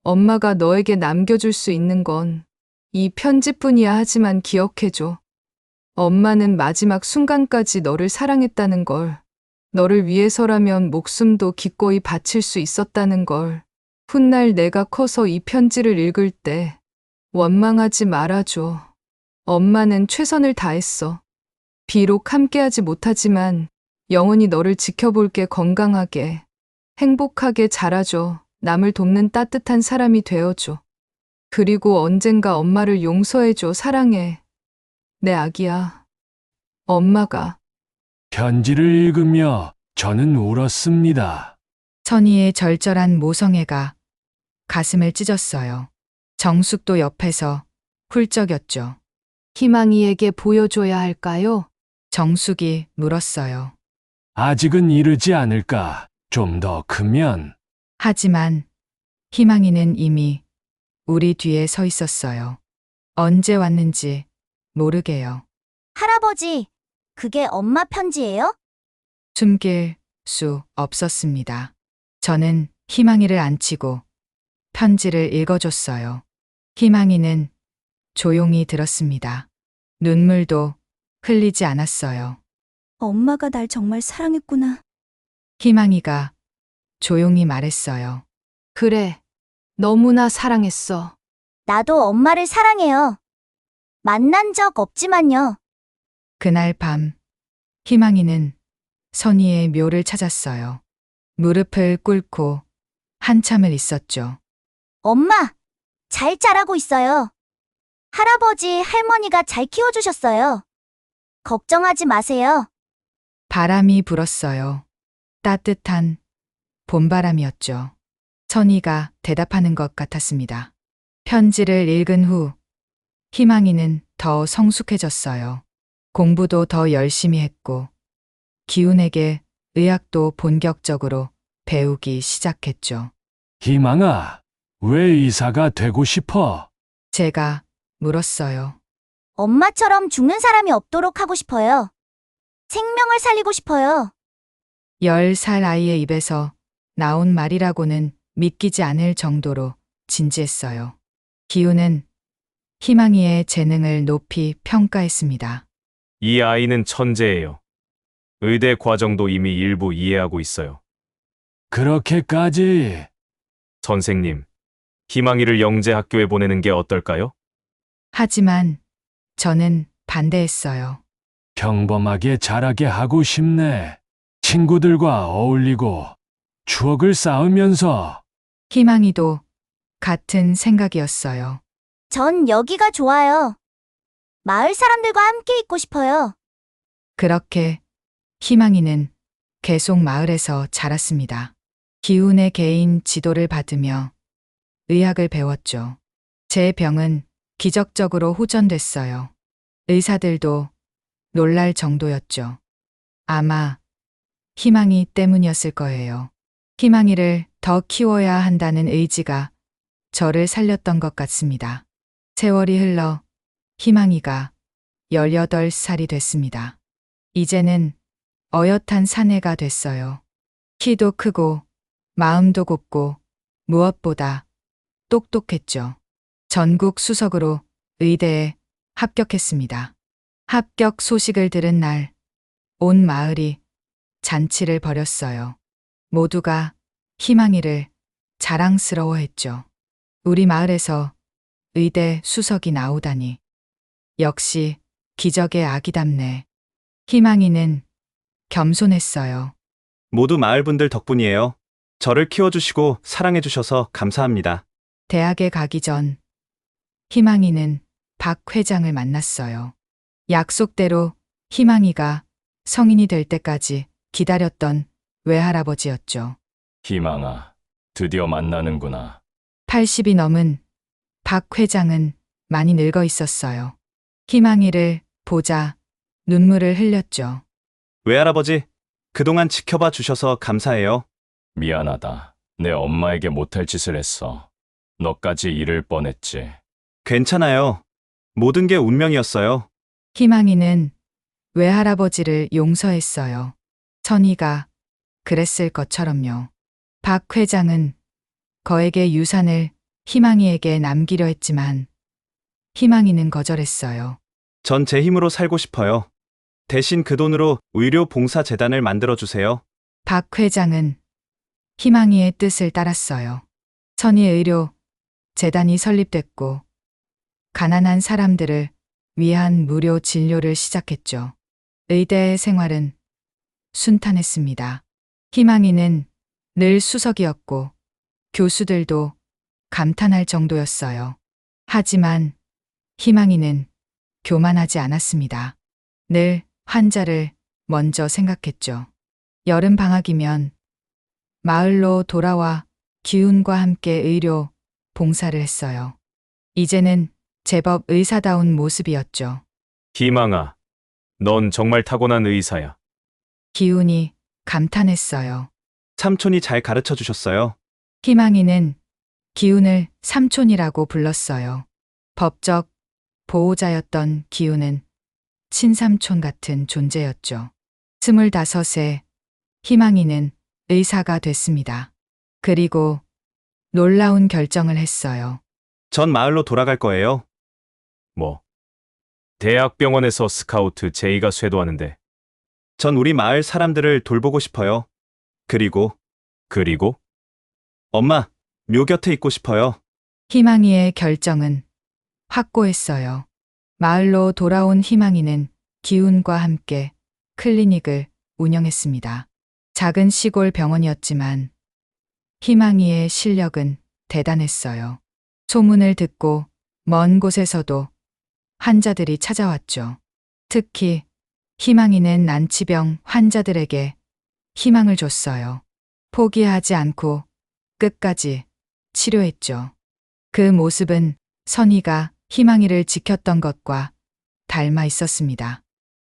엄마가 너에게 남겨줄 수 있는 건 이 편지뿐이야. 하지만 기억해줘. 엄마는 마지막 순간까지 너를 사랑했다는 걸. 너를 위해서라면 목숨도 기꺼이 바칠 수 있었다는 걸. 훗날 내가 커서 이 편지를 읽을 때 원망하지 말아줘. 엄마는 최선을 다했어. 비록 함께하지 못하지만 영원히 너를 지켜볼게. 건강하게, 행복하게 자라줘. 남을 돕는 따뜻한 사람이 되어줘. 그리고 언젠가 엄마를 용서해줘. 사랑해. 내 아기야. 엄마가. 편지를 읽으며 저는 울었습니다. 선희의 절절한 모성애가 가슴을 찢었어요. 정숙도 옆에서 훌쩍였죠. 희망이에게 보여줘야 할까요? 정숙이 물었어요. 아직은 이르지 않을까, 좀 더 크면. 하지만 희망이는 이미 우리 뒤에 서 있었어요. 언제 왔는지 모르게요. 할아버지, 그게 엄마 편지예요? 숨길 수 없었습니다. 저는 희망이를 안치고 편지를 읽어줬어요. 희망이는 조용히 들었습니다. 눈물도 흘리지 않았어요. 엄마가 날 정말 사랑했구나. 희망이가 조용히 말했어요. 그래. 너무나 사랑했어. 나도 엄마를 사랑해요. 만난 적 없지만요. 그날 밤 희망이는 선희의 묘를 찾았어요. 무릎을 꿇고 한참을 있었죠. 엄마, 잘 자라고 있어요. 할아버지, 할머니가 잘 키워주셨어요. 걱정하지 마세요. 바람이 불었어요. 따뜻한 봄바람이었죠. 선희가 대답하는 것 같았습니다. 편지를 읽은 후 희망이는 더 성숙해졌어요. 공부도 더 열심히 했고 기운에게 의학도 본격적으로 배우기 시작했죠. 희망아, 왜 의사가 되고 싶어? 제가 물었어요. 엄마처럼 죽는 사람이 없도록 하고 싶어요. 생명을 살리고 싶어요. 10살 아이의 입에서 나온 말이라고는 믿기지 않을 정도로 진지했어요. 기우는 희망이의 재능을 높이 평가했습니다. 이 아이는 천재예요. 의대 과정도 이미 일부 이해하고 있어요. 그렇게까지. 선생님, 희망이를 영재 학교에 보내는 게 어떨까요? 하지만 저는 반대했어요. 평범하게 자라게 하고 싶네. 친구들과 어울리고 추억을 쌓으면서. 희망이도 같은 생각이었어요. 전 여기가 좋아요. 마을 사람들과 함께 있고 싶어요. 그렇게 희망이는 계속 마을에서 자랐습니다. 기운의 개인 지도를 받으며 의학을 배웠죠. 제 병은 기적적으로 호전됐어요. 의사들도 놀랄 정도였죠. 아마 희망이 때문이었을 거예요. 희망이를 더 키워야 한다는 의지가 저를 살렸던 것 같습니다. 세월이 흘러 희망이가 18살이 됐습니다. 이제는 어엿한 사내가 됐어요. 키도 크고 마음도 곱고 무엇보다 똑똑했죠. 전국 수석으로 의대에 합격했습니다. 합격 소식을 들은 날, 온 마을이 잔치를 벌였어요. 모두가 희망이를 자랑스러워했죠. 우리 마을에서 의대 수석이 나오다니. 역시 기적의 아기답네. 희망이는 겸손했어요. 모두 마을 분들 덕분이에요. 저를 키워주시고 사랑해주셔서 감사합니다. 대학에 가기 전 희망이는 박 회장을 만났어요. 약속대로 희망이가 성인이 될 때까지 기다렸던 외할아버지였죠. 희망아, 드디어 만나는구나. 80이 넘은 박 회장은 많이 늙어 있었어요. 희망이를 보자 눈물을 흘렸죠. 외할아버지, 그동안 지켜봐 주셔서 감사해요. 미안하다. 내 엄마에게 못할 짓을 했어. 너까지 잃을 뻔했지. 괜찮아요. 모든 게 운명이었어요. 희망이는 외할아버지를 용서했어요. 선희가 그랬을 것처럼요. 박 회장은 거액의 유산을 희망이에게 남기려 했지만 희망이는 거절했어요. 전 제 힘으로 살고 싶어요. 대신 그 돈으로 의료봉사재단을 만들어주세요. 박 회장은 희망이의 뜻을 따랐어요. 선의의료 재단이 설립됐고 가난한 사람들을 위한 무료 진료를 시작했죠. 의대 생활은 순탄했습니다. 희망이는 늘 수석이었고 교수들도 감탄할 정도였어요. 하지만 희망이는 교만하지 않았습니다. 늘 환자를 먼저 생각했죠. 여름 방학이면 마을로 돌아와 기운과 함께 의료 봉사를 했어요. 이제는 제법 의사다운 모습이었죠. 희망아, 넌 정말 타고난 의사야. 기운이 감탄했어요. 삼촌이 잘 가르쳐 주셨어요. 희망이는 기운을 삼촌이라고 불렀어요. 법적 보호자였던 기운은 친삼촌 같은 존재였죠. 25세 희망이는 의사가 됐습니다. 그리고 놀라운 결정을 했어요. 전 마을로 돌아갈 거예요. 뭐? 대학병원에서 스카우트 제의가 쇄도하는데. 전 우리 마을 사람들을 돌보고 싶어요. 그리고 엄마, 묘 곁에 있고 싶어요. 희망이의 결정은 확고했어요. 마을로 돌아온 희망이는 기운과 함께 클리닉을 운영했습니다. 작은 시골 병원이었지만 희망이의 실력은 대단했어요. 소문을 듣고 먼 곳에서도 환자들이 찾아왔죠. 특히 희망이는 난치병 환자들에게 희망을 줬어요. 포기하지 않고 끝까지 치료했죠. 그 모습은 선희가 희망이를 지켰던 것과 닮아 있었습니다.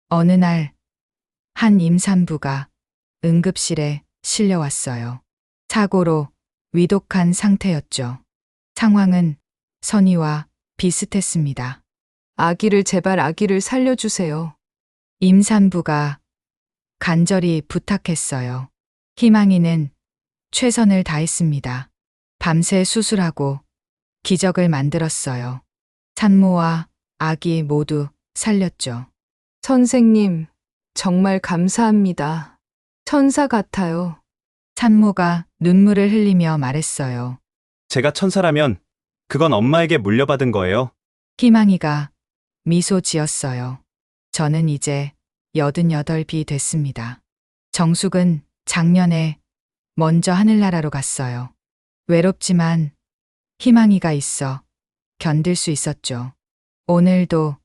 어느 날, 한 임산부가 응급실에 실려왔어요. 사고로 위독한 상태였죠. 상황은 선희와 비슷했습니다. 아기를 제발 아기를 살려주세요. 임산부가 간절히 부탁했어요. 희망이는 최선을 다했습니다. 밤새 수술하고 기적을 만들었어요. 산모와 아기 모두 살렸죠. 선생님, 정말 감사합니다. 천사 같아요. 산모가 눈물을 흘리며 말했어요. 제가 천사라면 그건 엄마에게 물려받은 거예요. 희망이가 미소 지었어요. 저는 이제 88이 됐습니다. 정숙은 작년에 먼저 하늘나라로 갔어요. 외롭지만 희망이가 있어 견딜 수 있었죠. 오늘도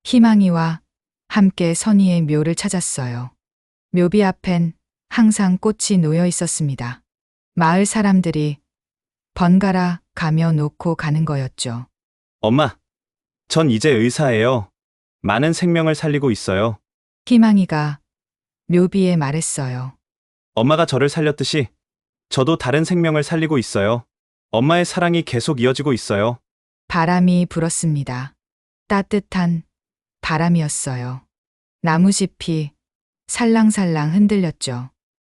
희망이와 함께 선희의 묘를 찾았어요. 묘비 앞엔 항상 꽃이 놓여 있었습니다. 마을 사람들이 번갈아 가며 놓고 가는 거였죠. 엄마, 전 이제 의사예요. 많은 생명을 살리고 있어요. 희망이가 묘비에 말했어요. 엄마가 저를 살렸듯이 저도 다른 생명을 살리고 있어요. 엄마의 사랑이 계속 이어지고 있어요. 바람이 불었습니다. 따뜻한 바람이었어요. 나무잎이 살랑살랑 흔들렸죠.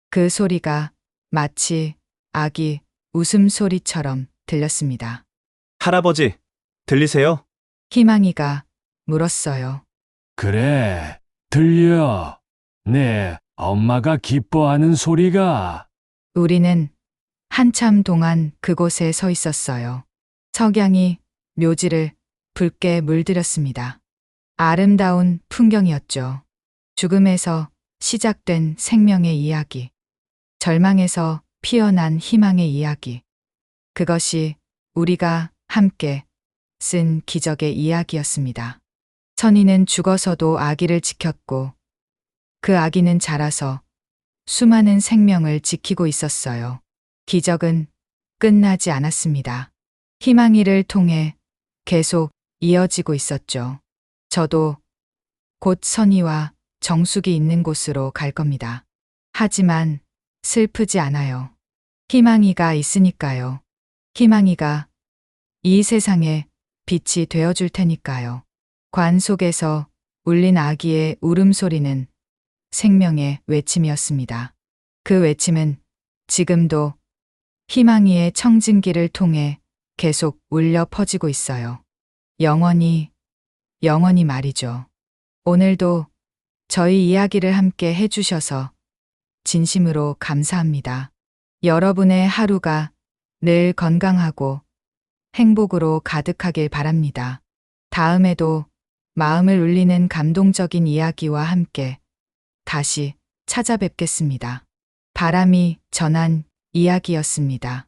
그 소리가 마치 아기 웃음소리처럼 들렸습니다. 할아버지, 들리세요? 희망이가 물었어요. 그래, 들려. 네, 엄마가 기뻐하는 소리가. 우리는 한참 동안 그곳에 서 있었어요. 석양이 묘지를 붉게 물들였습니다. 아름다운 풍경이었죠. 죽음에서 시작된 생명의 이야기. 절망에서 피어난 희망의 이야기. 그것이 우리가 함께 쓴 기적의 이야기였습니다. 선희는 죽어서도 아기를 지켰고 그 아기는 자라서 수많은 생명을 지키고 있었어요. 기적은 끝나지 않았습니다. 희망이를 통해 계속 이어지고 있었죠. 저도 곧 선희와 정숙이 있는 곳으로 갈 겁니다. 하지만 슬프지 않아요. 희망이가 있으니까요. 희망이가 이 세상에 빛이 되어줄 테니까요. 관 속에서 울린 아기의 울음소리는 생명의 외침이었습니다. 그 외침은 지금도 희망이의 청진기를 통해 계속 울려 퍼지고 있어요. 영원히 말이죠. 오늘도 저희 이야기를 함께 해주셔서 진심으로 감사합니다. 여러분의 하루가 늘 건강하고 행복으로 가득하길 바랍니다. 다음에도 마음을 울리는 감동적인 이야기와 함께 다시 찾아뵙겠습니다. 바람이 전한 이야기였습니다.